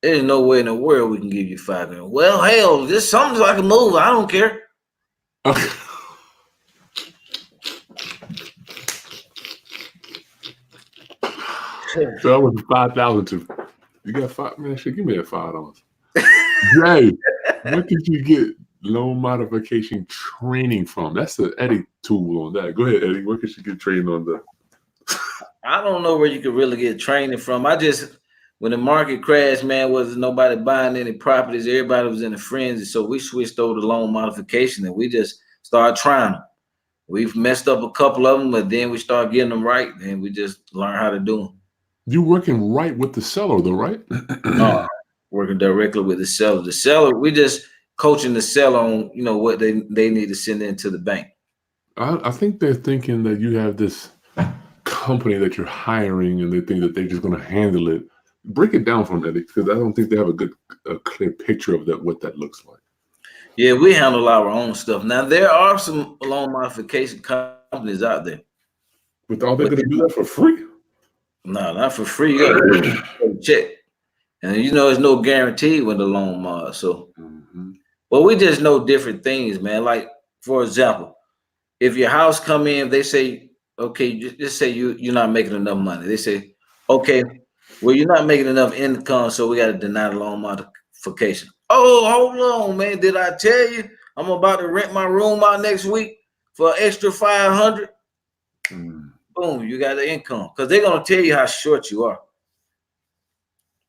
there's no way in the world we can give you $5,000. Well, hell, this something I can move. I don't care. Okay. So I went 5,000 to. You got $5, man. Shit, give me that $5. Jay, where did you get loan modification training from? That's the Eddie tool on that. Go ahead, Eddie. Where could you get training on that? I don't know where you could really get training from. When the market crashed, man, wasn't nobody buying any properties. Everybody was in a frenzy. So we switched over to loan modification and we just started trying them. We've messed up a couple of them, but then we started getting them right and we just learned how to do them. You're working right with the seller, though, right? No, working directly with the seller. The seller, we just coaching the seller on, what they need to send into the bank. I think they're thinking that you have this company that you're hiring and they think that they're just going to handle it. Break it down for me, Eddie, because I don't think they have a clear picture of what that looks like. Yeah, we handle our own stuff. Now, there are some loan modification companies out there. But are they going to do that for free? No, not for free. You got to check. And there's no guarantee with the loan mod. So, but we just know different things, man. Like, for example, if your house come in, they say, okay, just say you're not making enough money. They say, okay, well, you're not making enough income, so we got to deny the loan modification. Oh, hold on, man. Did I tell you I'm about to rent my room out next week for an extra $500? Boom, you got the income. Because they're going to tell you how short you are.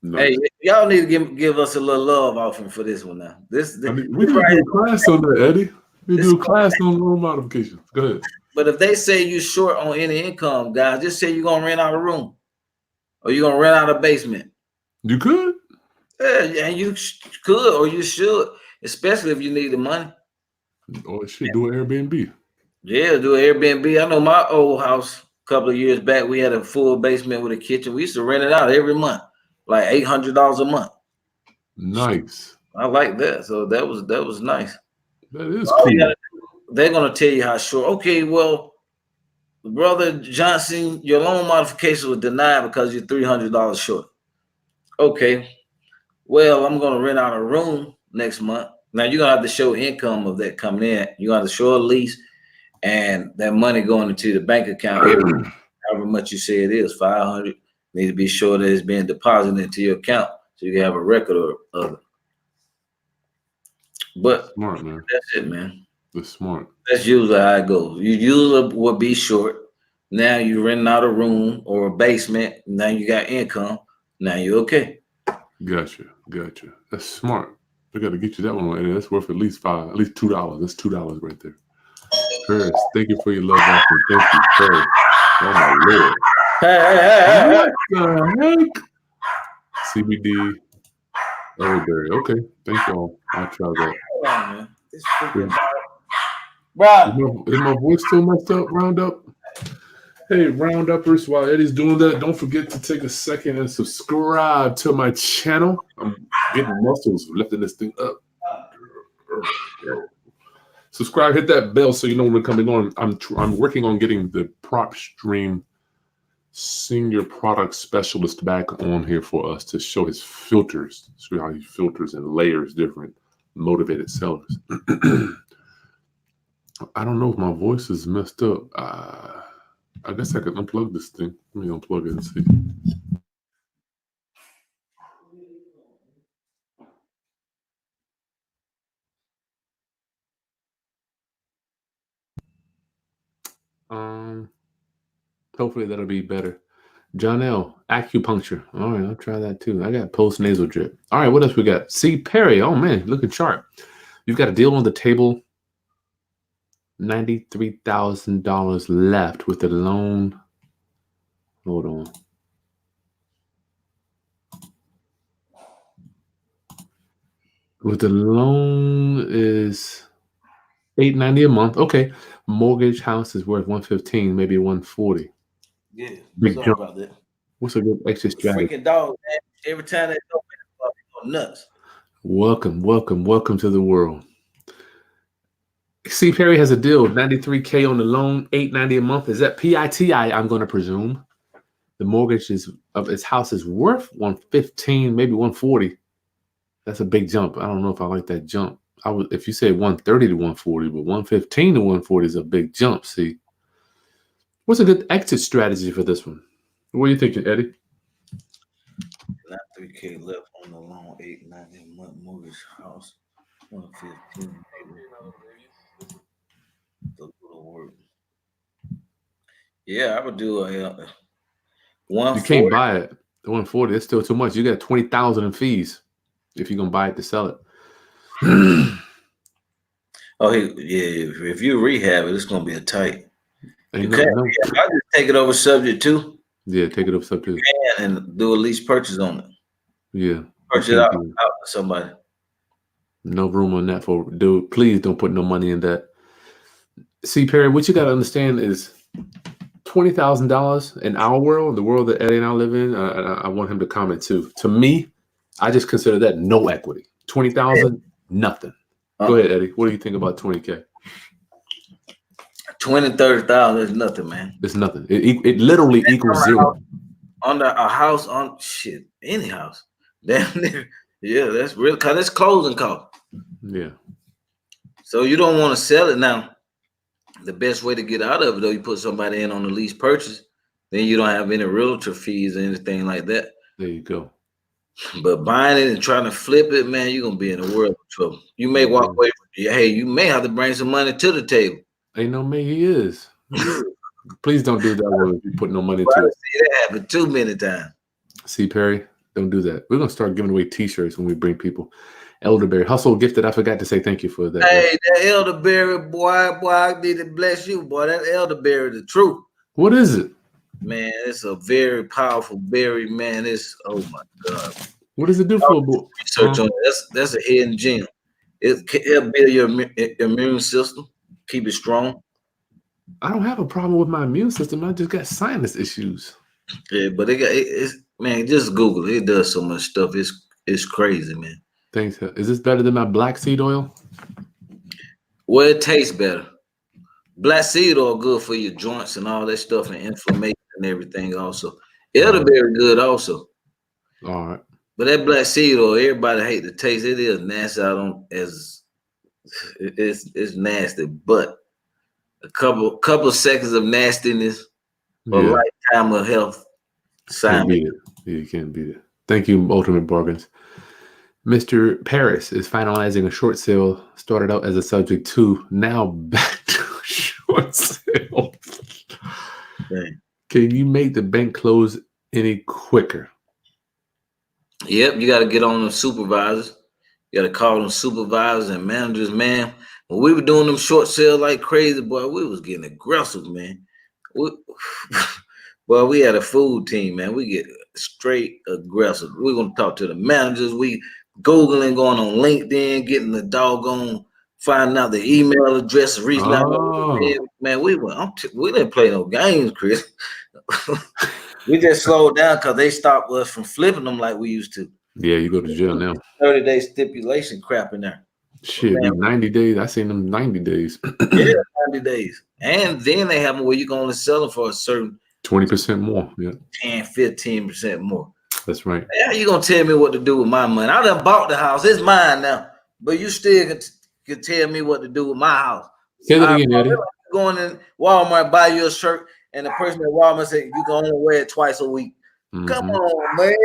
Nice. Hey, y'all need to give us a little love offering for this one now. We can do a class on that, Eddie. We do a class on loan modifications. Go ahead. But if they say you're short on any income, guys, just say you're going to rent out a room. Or you're going to rent out a basement. You could. Yeah, you could or you should, especially if you need the money. Or should do an Airbnb. Yeah, do an Airbnb. I know my old house a couple of years back, we had a full basement with a kitchen. We used to rent it out every month, like $800 a month. Nice. I like that. So that was nice. That is cool. They're gonna tell you how short. Okay, well, Brother Johnson, your loan modification was denied because you're $300 short. Okay. Well, I'm going to rent out a room next month. Now you're going to have to show income of that coming in. You're going to have to show a lease and that money going into the bank account, however much you say it is, 500. Need to be sure that it's being deposited into your account so you can have a record of it. But Smart, man. that's it, man. That's smart. That's usually how it goes. You usually will be short. Now you're renting out a room or a basement. Now you got income. Now you're okay. Gotcha. That's smart. I got to get you that one, Eddie. That's worth at least $2. That's $2 right there. Kris, thank you for your love, and thank you, Kris. Oh my Lord! Hey. What the heck? CBD, elderberry. Okay, thank y'all. I'll try that. Hold on, man. This freaking bro. Is my voice still messed up? Roundup. Hey, Rounduppers, while Eddie's doing that, don't forget to take a second and subscribe to my channel. I'm getting muscles lifting this thing up. Subscribe, hit that bell so you know when we're coming on. I'm working on getting the Prop Stream Senior Product Specialist back on here for us to show his filters, show how he filters and layers different motivated sellers. I don't know if my voice is messed up. I guess I could unplug this thing. Let me unplug it and see. Hopefully that'll be better. John L, acupuncture. All right, I'll try that too. I got post nasal drip. All right, what else we got? C. Perry. Oh man, looking sharp. You've got a deal on the table. $93,000 left with the loan. Hold on. With the loan is $890 a month. Okay. Mortgage house is worth $115, maybe $140. Yeah. Big Sorry jump. about that. What's a good exit strategy? Freaking dog, man. Every time they go nuts. Welcome to the world. C. Perry has a deal, $93K on the loan, $890 a month. Is that PITI? I'm going to presume. The mortgage of his house is worth $115, maybe $140. That's a big jump. I don't know if I like that jump. If you say $130 to $140, but $115 to $140 is a big jump. See, what's a good exit strategy for this one? What are you thinking, Eddie? Not $3K left on the loan, $890 a month mortgage house, $115. The little word. Yeah, I would do a $140. You can't buy it. The $140, that's still too much. You got $20,000 in fees if you're gonna buy it to sell it. If you rehab it, it's gonna be a tight. I just take it over subject to. Yeah, take it over subject and do a lease purchase on it. Yeah, purchase it out to somebody. No room on that for dude. Please don't put no money in that. See, Perry, what you got to understand is $20,000 in our world, the world that Eddie and I live in. I want him to comment too. To me, I just consider that no equity. 20,000, nothing. Go ahead, Eddie. What do you think about 20K? 20, 30,000 is nothing, man. It's nothing. It literally equals zero. Under a house, on shit, any house. Damn near. Yeah, that's real. Cause it's closing cost. Yeah. So you don't want to sell it now. The best way to get out of it, though, you put somebody in on the lease purchase. Then you don't have any realtor fees or anything like that. There you go. But buying it and trying to flip it, man, you're gonna be in a world of trouble. You may walk away from it. Hey, you may have to bring some money to the table. Ain't no me, he is. Please don't do that one if you put no money into it. See that happen too many times. See, Perry, don't do that. We're gonna start giving away T-shirts when we bring people. Elderberry Hustle Gifted. I forgot to say thank you for that. Hey, that elderberry, boy, I need to bless you, boy. That elderberry, the truth. What is it? Man, it's a very powerful berry, man. It's, oh my God. What does it do for a boy? Research on it. That's a hidden gem. It help build your immune system, keep it strong. I don't have a problem with my immune system. I just got sinus issues. Yeah, but it's man, just Google it. It does so much stuff. It's crazy, man. Thanks. Is this better than my black seed oil? Well, it tastes better. Black seed oil good for your joints and all that stuff and inflammation and everything. Also, All right. elderberry good also. All right. But that black seed oil, everybody hate the taste. It is nasty. I don't as it's nasty, but a couple seconds of nastiness or Yeah. lifetime of health. Can't Simon. beat it. Yeah, you can't beat it. Thank you, Ultimate Bargains. Mr. Paris is finalizing a short sale. Started out as a subject to, now back to a short sale. Dang. Can you make the bank close any quicker? Yep, you got to get on the supervisors. You got to call them supervisors and managers, man. When we were doing them short sales like crazy, boy, we was getting aggressive, man. Well, we had a food team, man. We get straight aggressive. We're gonna talk to the managers. We Googling, going on LinkedIn, getting the doggone, finding out the email address, reaching out. Man, we didn't play no games, Chris. We just slowed down because they stopped us from flipping them like we used to. Yeah, you go to jail now. 30-day stipulation crap in there. Shit, Man, 90 days. I seen them 90 days. Yeah, 90 days. And then they have them where you can only sell them for a certain 20% more. Yeah, 10, 15% more. that's right. How you gonna tell me what to do with my money? I done bought the house. It's mine now. But you still can tell me what to do with my house. Say that again, Eddie. Going in Walmart, buy you a shirt, and the person at Walmart say you can only wear it twice a week. Mm-hmm. Come on, man.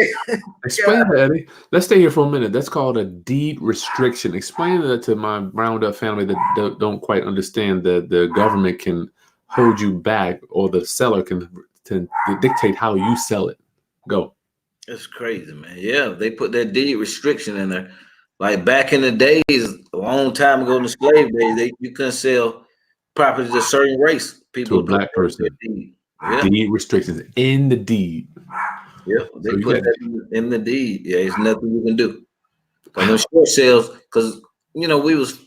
Explain that, Eddie. Let's stay here for a minute. That's called a deed restriction. Explain that to my round-up family that don't quite understand that the government can hold you back, or the seller can dictate how you sell it. Go. It's crazy, man. Yeah, they put that deed restriction in there. Like back in the days, a long time ago in the slave days, you couldn't sell property to a certain race. People to a black person. Deed restrictions in the deed. Yep, they put that in the deed. Yeah, it's nothing you can do. Because those short sales, because we was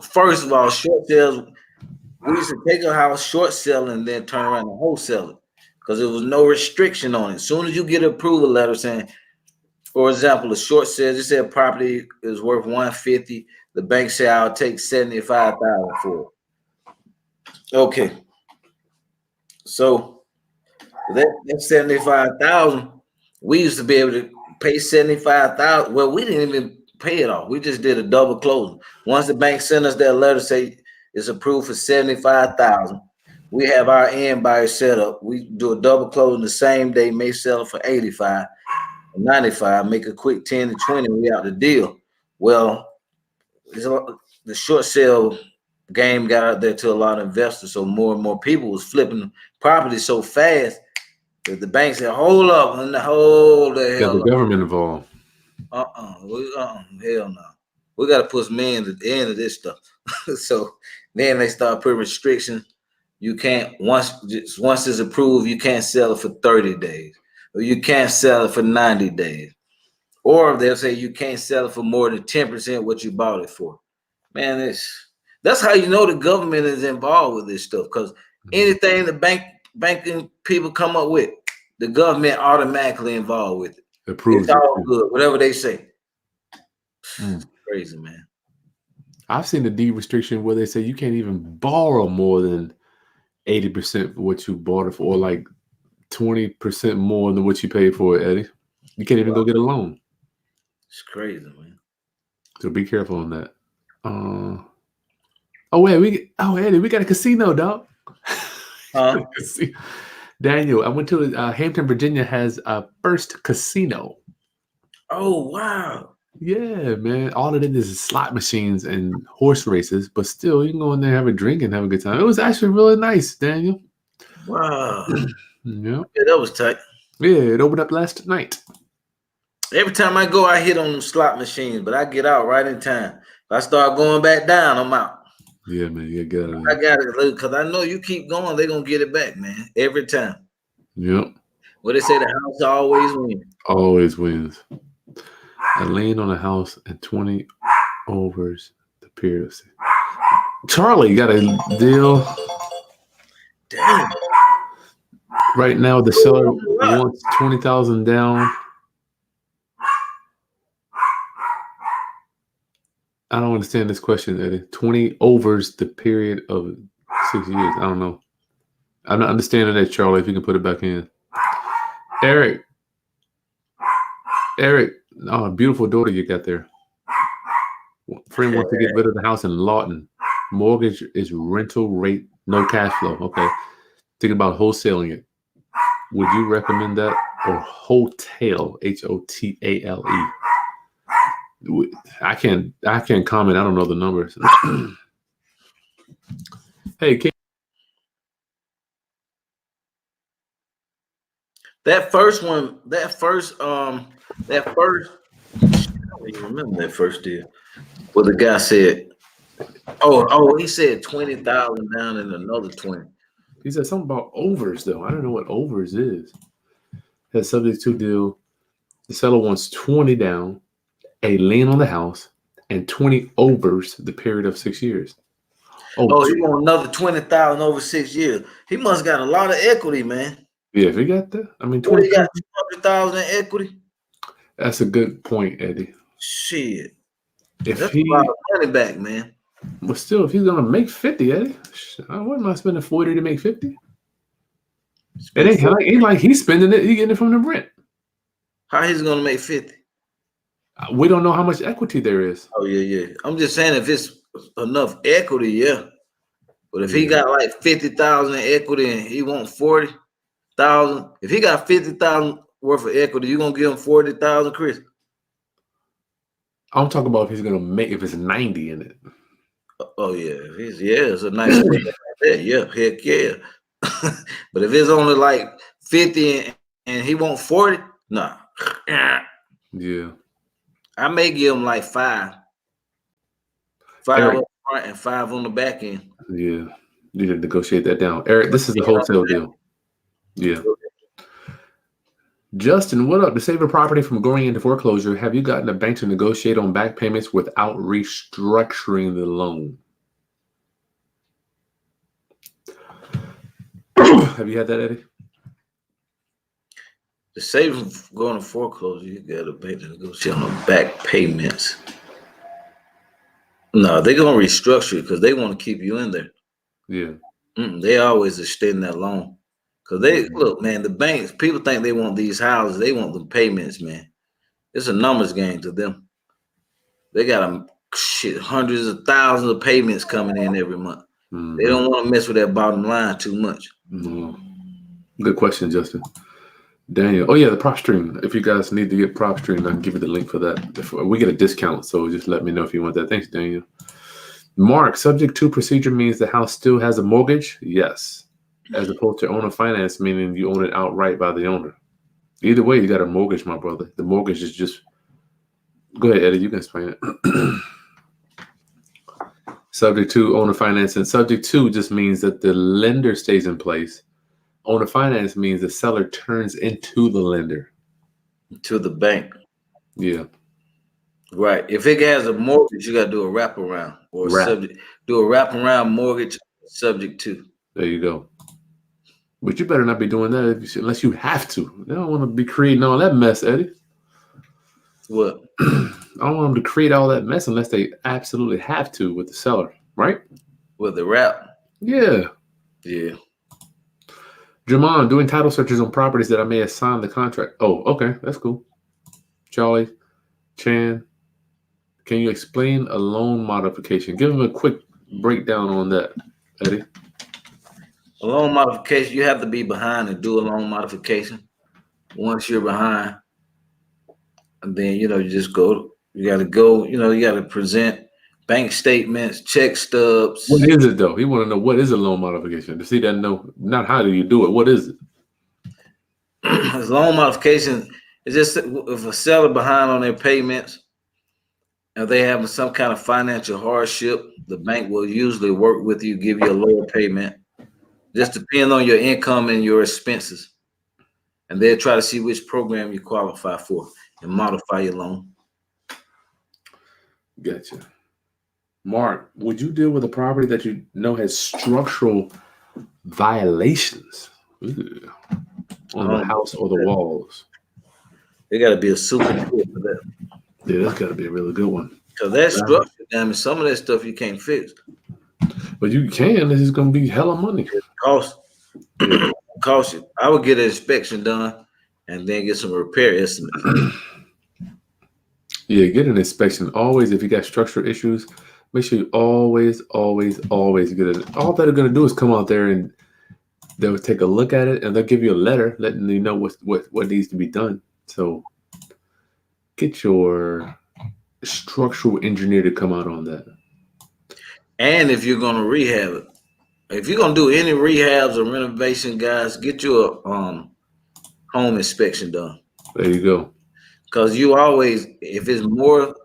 first of all short sales. We used to take a house short sell and then turn around and wholesale it because there was no restriction on it. As soon as you get an approval letter saying, for example, a short sale, just said property is worth $150. The bank said I'll take $75,000 for it. Okay, so that $75,000, we used to be able to pay $75,000. Well, we didn't even pay it off. We just did a double closing. Once the bank sent us that letter say it's approved for $75,000, we have our end buyer set up. We do a double closing the same day, may sell it for $85, $95, make a quick 10 to 20, we out the deal. Well, the short sale game got out there to a lot of investors, so more and more people was flipping property so fast that the bank said, hold up, and hold the hell up. The government involved. Hell no. We got to put some end at the end of this stuff. So then they start putting restrictions. You can't, once it's approved, you can't sell it for 30 days. Or you can't sell it for 90 days. Or they'll say you can't sell it for more than 10% what you bought it for. Man, that's how you know the government is involved with this stuff. Because anything the banking people come up with, the government automatically involved with it. It's all good, whatever they say. It's crazy, man. I've seen the deed restriction where they say you can't even borrow more than 80% for what you bought it for, or like 20% more than what you paid for it, Eddie. You can't even go get a loan. It's crazy, man. So be careful on that. Eddie, we got a casino, dog. Daniel, I went to Hampton, Virginia has a first casino. Oh, wow. Yeah, man. All it is slot machines and horse races, but still, you can go in there, have a drink, and have a good time. It was actually really nice, Daniel. Wow. Yeah, that was tight. Yeah, it opened up last night. Every time I go, I hit on them slot machines, but I get out right in time. If I start going back down, I'm out. Yeah, man, you gotta get out of there. I got it, because I know you keep going, they're going to get it back, man, every time. Yep. What they say, the house always wins. Always wins. A lien on a house and 20 overs the period. Charlie got a deal. Damn. Right now, the seller wants $20,000 down. I don't understand this question, Eddie. 20 overs the period of 6 years. I don't know. I'm not understanding that, Charlie. If you can put it back in. Eric. Oh, beautiful daughter you got there. Friend wants to get rid of the house in Lawton. Mortgage is rental rate, no cash flow. Okay. Thinking about wholesaling it. Would you recommend that or hotel? HOTALE. I can't comment. I don't know the numbers. Hey, that first, I don't even remember that first deal. Well, the guy said, he said 20,000 down and another 20. He said something about overs though. I don't know what overs is. That subject to deal. The seller wants 20 down, a lien on the house, and 20 overs the period of 6 years. He want another 20,000 over 6 years. He must got a lot of equity, man. Yeah, if he got that, I mean, 20. He got 200,000 in equity. That's a good point, Eddie. Shit, if that's he a lot of money back, man. But still, if he's gonna make 50, Eddie, what am I spending 40 to make 50? It ain't like he's spending it. He getting it from the rent. How he's gonna make 50? We don't know how much equity there is. Oh yeah. I'm just saying if it's enough equity, yeah. But if he got like 50,000 equity and he want 40,000, if he got 50,000 worth of equity, you gonna give him 40,000, Kris? I'm talking about if he's gonna make if it's 90 in it. Oh yeah, it's a nice yeah, heck yeah. But if it's only like 50 and he want 40, nah. Yeah. I may give him like 5 up front and 5 on the back end. Yeah. You need to negotiate that down. Eric, this is the wholesale deal. Yeah. Justin, what up? To save a property from going into foreclosure, have you gotten a bank to negotiate on back payments without restructuring the loan? Have you had that, Eddie? To save from going to foreclosure, you got a bank to negotiate on the back payments. No, they're gonna restructure it because they want to keep you in there. Yeah. They always extend that loan. Because they look, man, the banks, people think they want these houses, they want the payments, man. It's a numbers game to them. They got hundreds of thousands of payments coming in every month. They don't want to mess with that bottom line too much. Good question, Justin. Daniel. Oh yeah, the prop stream. If you guys need to get prop stream, I can give you the link for that. We get a discount, so just let me know if you want that. Thanks, Daniel. Mark, subject to procedure means the house still has a mortgage? Yes. As opposed to owner finance, meaning you own it outright by the owner. Either way, you got a mortgage, my brother. The mortgage is just... Go ahead, Eddie. You can explain it. Subject to owner finance. And subject to just means that the lender stays in place. Owner finance means the seller turns into the lender. To the bank. Yeah. Right. If it has a mortgage, you got to do a wraparound or do a wraparound mortgage subject to. There you go. But you better not be doing that unless you have to. They don't want to be creating all that mess, Eddie. What? I don't want them to create all that mess unless they absolutely have to with the seller, right? With the wrap? Yeah. Yeah. Jamon, doing title searches on properties that I may have signed the contract. Oh, okay. That's cool. Charlie, Chan, can you explain a loan modification? Give them a quick breakdown on that, Eddie. A loan modification, you have to be behind and do a loan modification. Once you're behind, and then, you just go, you got to present bank statements, check stubs. What is it, though? He want to know what is a loan modification. To see that, not how do you do it. What is it? Loan modification is just if a seller behind on their payments, if they have some kind of financial hardship, the bank will usually work with you, give you a lower payment. Just depend on your income and your expenses. And they'll try to see which program you qualify for and modify your loan. Gotcha. Mark, would you deal with a property that you know has structural violations on the house or the walls? They got to be a super deal for that. Yeah, that's got to be a really good one. Because that structure damage, some of that stuff you can't fix. But you can. This is gonna be hella money. Cost. Yeah. Cost you. I would get an inspection done and then get some repair estimates. Yeah, get an inspection. Always, if you got structural issues, make sure you always get it. All they're gonna do is come out there and they'll take a look at it and they'll give you a letter letting you know what needs to be done. So get your structural engineer to come out on that. And if you're gonna rehab it, if you're gonna do any rehabs or renovation, guys, get you a home inspection done. There you go. Because you always, if it's more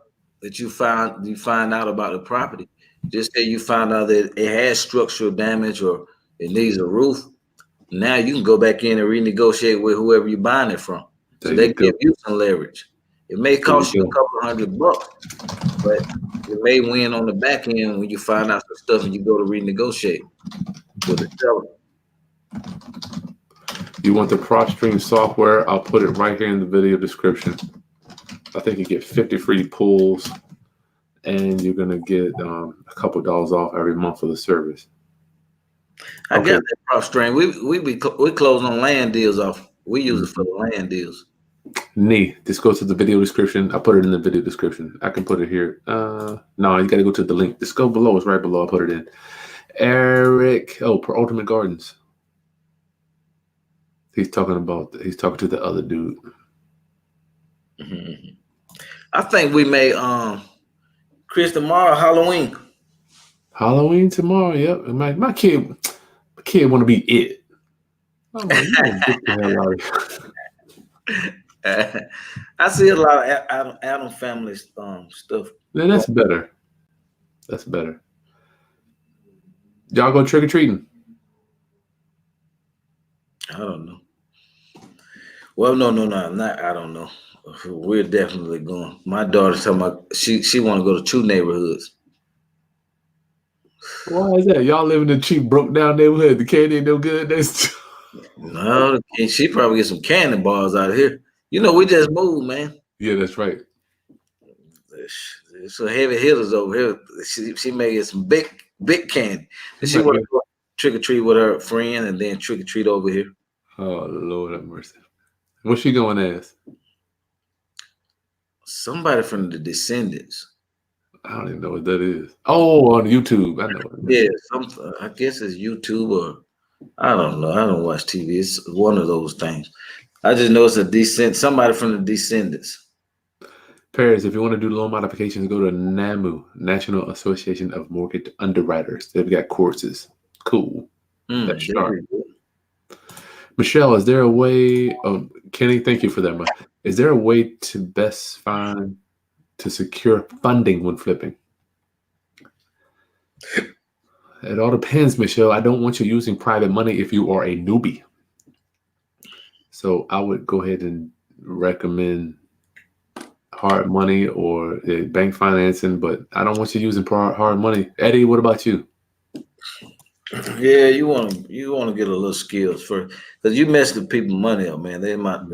that you find out about the property, just say you find out that it has structural damage or it needs a roof. Now you can go back in and renegotiate with whoever you're buying it from. So they give you some leverage. It may cost you a couple $100, but you may win on the back end when you find out some stuff and you go to renegotiate with the seller. You want the PropStream software? I'll put it right here in the video description. I think you get 50 free pulls, and you're gonna get a couple dollars off every month for the service. I got that PropStream. We close on land deals off. We use it for the land deals. Just go to the video description. I put it in the video description. I can put it here. No, you got to go to the link. Just go below. It's right below. I put it in. Eric, per Ultimate Gardens. He's talking to the other dude. Mm-hmm. I think we may Kris, tomorrow Halloween. Halloween tomorrow. Yep. My kid want to be it. I'm like, get the hell out of here. I see a lot of Adam family stuff. Man, that's better. That's better. Y'all go trick or treating? I don't know. Well, no, not. I don't know. We're definitely going. My daughter's talking about she want to go to 2 neighborhoods. Why is that? Y'all live in a cheap, broke down neighborhood. The candy ain't no good. No, she probably get some candy bars out of here. You know, we just moved, man. Yeah, that's right. Some heavy hitters over here. She may get some big candy. She want to go trick or treat with her friend and then trick or treat over here. Oh, Lord have mercy. What's she going as? Somebody from the Descendants. I don't even know what that is. Oh, on YouTube. I know. Yeah, I guess it's YouTube or I don't know. I don't watch TV. It's one of those things. I just know it's somebody from the Descendants. Paris, if you want to do loan modifications, go to NAMU, National Association of Mortgage Underwriters. They've got courses. Cool. That's sharp. Michelle, is there a way? Oh, Kenny, thank you for that. Is there a way to best find to secure funding when flipping? It all depends, Michelle. I don't want you using private money if you are a newbie. So I would go ahead and recommend hard money or bank financing, but I don't want you using hard money. Eddie, what about you? Yeah, you want to get a little skills first because you mess the people money up, man. They're not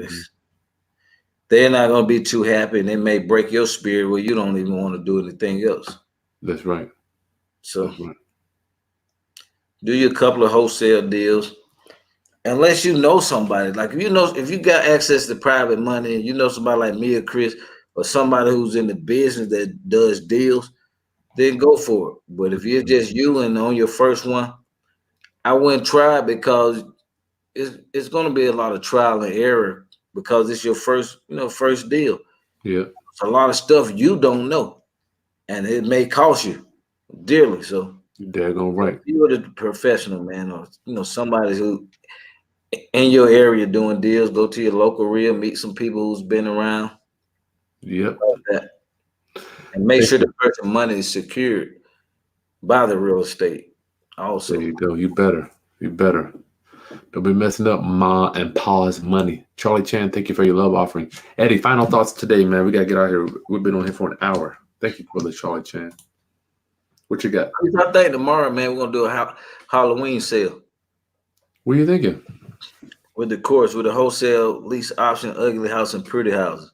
going to be too happy, and they may break your spirit where you don't even want to do anything else. That's right. So do you a couple of wholesale deals, unless you know somebody. Like if you got access to private money, and you know somebody like me or Kris or somebody who's in the business that does deals, then go for it. But if you're just you and on your first one, I wouldn't try because it's going to be a lot of trial and error because it's your first deal. Yeah, it's a lot of stuff you don't know, and it may cost you dearly. So you're daggone right. You're the professional, man, or somebody who in your area doing deals. Go to your local real, meet some people who's been around. Yep. And make sure the person money is secured by the real estate. Also, there you go. You better. Don't be messing up Ma and Pa's money. Charlie Chan, thank you for your love offering. Eddie, final thoughts today, man. We got to get out here. We've been on here for an hour. Thank you for the Charlie Chan. What you got? I think tomorrow, man, we're going to do a Halloween sale. What are you thinking? With the wholesale lease option, ugly house, and pretty houses.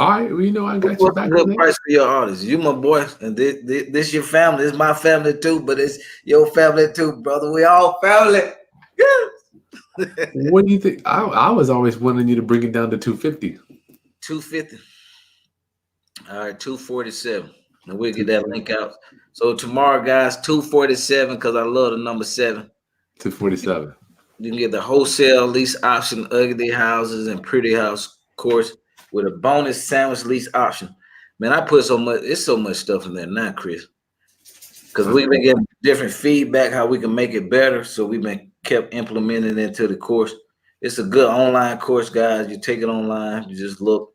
All right, well, you know, I got you What's a back good on that. price for your artist? You my boy, and this your family. This my family too, but it's your family too, brother. We all family. Yeah. What do you think? I was always wanting you to bring it down to 250. 250. All right, 247. And we'll get that link out. So tomorrow, guys, 247, because I love the number 7. 247. You can get the wholesale lease option, ugly houses, and pretty house course with a bonus sandwich lease option. Man, I put so much, it's so much stuff in there now, Chris. Because we've been getting different feedback how we can make it better. So we've been kept implementing it into the course. It's a good online course, guys. You take it online, you just look,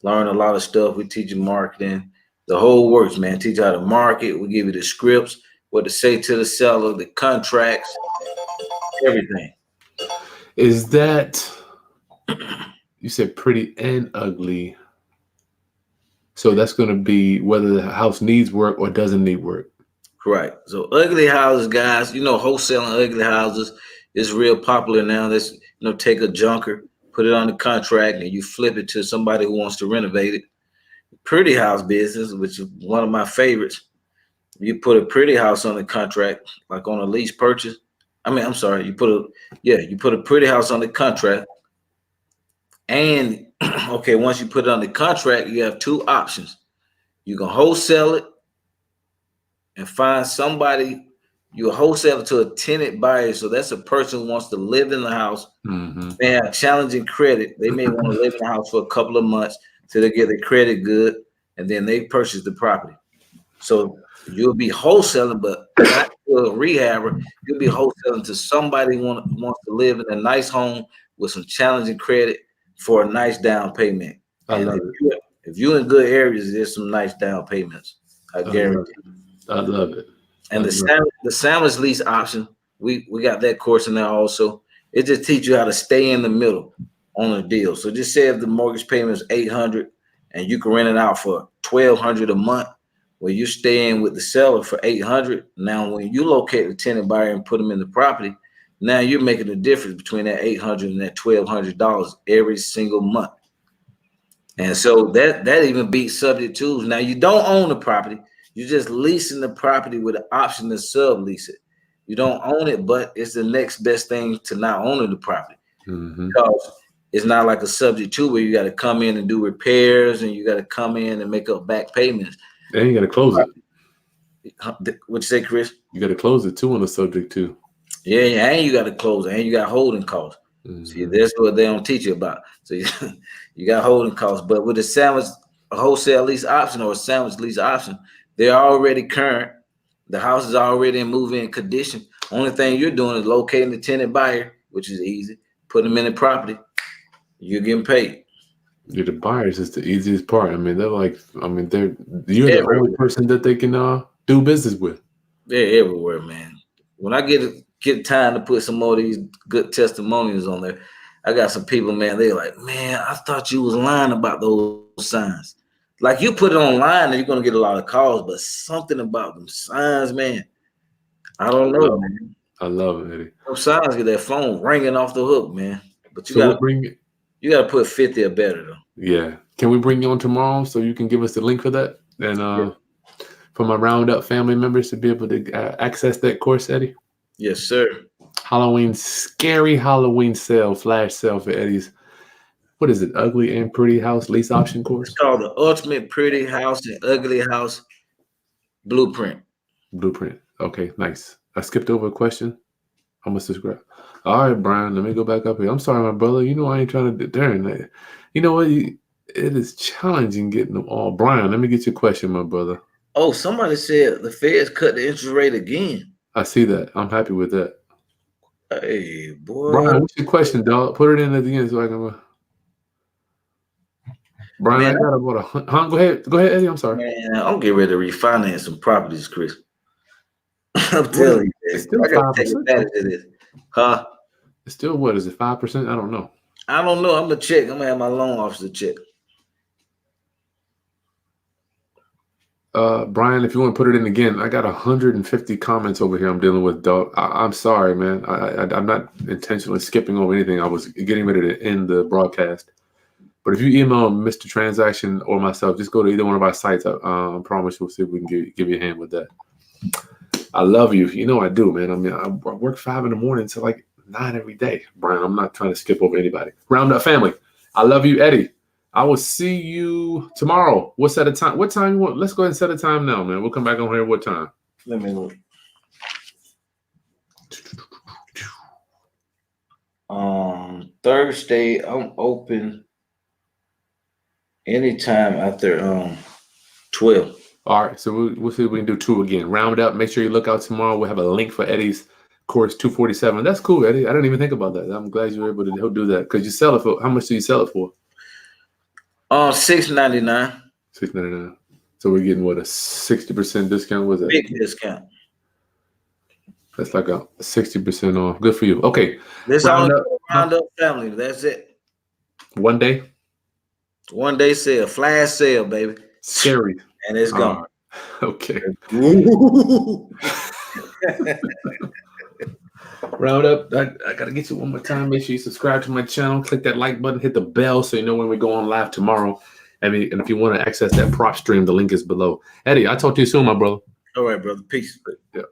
learn a lot of stuff. We teach you marketing, the whole works, man. Teach you how to market. We give you the scripts, what to say to the seller, the contracts, everything. Is that, you said pretty and ugly? So that's going to be whether the house needs work or doesn't need work. Right. So ugly houses, guys, you know, wholesaling ugly houses is real popular now. Let's, take a junker, put it on the contract, and you flip it to somebody who wants to renovate it. Pretty house business, which is one of my favorites. You put a pretty house on the contract, like on a lease purchase. I'm sorry, you put a pretty house on the contract. And okay, once you put it on the contract, you have 2 options. You can wholesale it and find somebody, you wholesale it to a tenant buyer. So that's a person who wants to live in the house. Mm-hmm. They have challenging credit. They may want to live in the house for a couple of months till they get their credit good, and then they purchase the property. So you'll be wholesaling, but not to a rehabber. You'll be wholesaling to somebody who wants to live in a nice home with some challenging credit for a nice down payment. I And love it. if you're in good areas, there's some nice down payments. I guarantee. I love it. And the sandwich lease option, we got that course in there also. It just teaches you how to stay in the middle on a deal. So just say if the mortgage payment is $800 and you can rent it out for $1,200 a month, where you stay in with the seller for $800. Now, when you locate the tenant buyer and put them in the property, now you're making the difference between that $800 and that $1,200 every single month. And so that even beats subject to. Now you don't own the property. You're just leasing the property with the option to sublease it. You don't own it, but it's the next best thing to not owning the property. Mm-hmm. Because it's not like a subject to where you got to come in and do repairs and you got to come in and make up back payments. And you got to close it. What you say, Chris? You got to close it too on the subject too. Yeah, and you got to close it, and you got holding costs. Mm-hmm. See, that's what they don't teach you about. So you got holding costs, but with a wholesale lease option or a sandwich lease option, they're already current. The house is already in move-in condition. Only thing you're doing is locating the tenant buyer, which is easy. Put them in the property. You're getting paid. Yeah, the buyers is the easiest part. I mean, you're the only person that they can do business with. They're everywhere, man. When I get time to put some more of these good testimonials on there, I got some people, man, they're like, man, I thought you was lying about those signs. Like, you put it online and you're going to get a lot of calls, but something about them signs, man, I don't know, man. I love it, Eddie. Those signs get that phone ringing off the hook, man. But you got to put 50 or better, though. Yeah. Can we bring you on tomorrow so you can give us the link for that? And for my roundup family members to be able to access that course, Eddie? Yes, sir. Scary Halloween sale, flash sale for Eddie's. What is it? Ugly and Pretty House lease option course? It's called the Ultimate Pretty House and Ugly House Blueprint. Okay, nice. I skipped over a question. I'm going to subscribe. All right, Brian, let me go back up here. I'm sorry, my brother. You know I ain't trying to turn that. You know what? It is challenging getting them all. Brian, let me get your question, my brother. Oh, somebody said the Feds cut the interest rate again. I see that. I'm happy with that. Hey, boy. Brian, what's your question, dog? Put it in at the end so I can. Brian, man, I got about Go ahead, Eddie. I'm sorry. Man, I'm getting ready to refinance some properties, Chris. I'm telling you, it's still 5%. Take advantage of this. Huh? It's still, what is it, 5%? I don't know. I'm gonna check. I'm gonna have my loan officer check. Brian, if you want to put it in again, I got 150 comments over here I'm dealing with, dog. I'm sorry, man. I'm not intentionally skipping over anything. I was getting ready to end the broadcast. But if you email Mr. Transaction or myself, just go to either one of our sites. I promise we'll see if we can give you a hand with that. I love you. You know I do, man. I mean, I work 5 in the morning to like 9 every day, Brian. I'm not trying to skip over anybody. Round up family. I love you, Eddie. I will see you tomorrow. We'll set a time. What time you want? Let's go ahead and set a time now, man. We'll come back on here. What time? Let me look. Thursday, I'm open anytime after 12. All right, so we'll see if we can do 2 again. Round up. Make sure you look out tomorrow. We'll have a link for Eddie's course 247. That's cool, Eddie. I didn't even think about that. I'm glad you were able to do that because you sell it for how much do you sell it for? $6.99. $6.99. So we're getting what, a 60% discount? Was that? Big discount. That's like a 60% off. Good for you. Okay. This round up family. That's it. One day. One day sale, flash sale, baby. Scary. And it's gone. Okay. Round up. I gotta get you one more time. Make sure you subscribe to my channel. Click that like button. Hit the bell so you know when we go on live tomorrow. And if you want to access that prop stream, the link is below. Eddie, I'll talk to you soon, my brother. All right, brother. Peace. Yeah.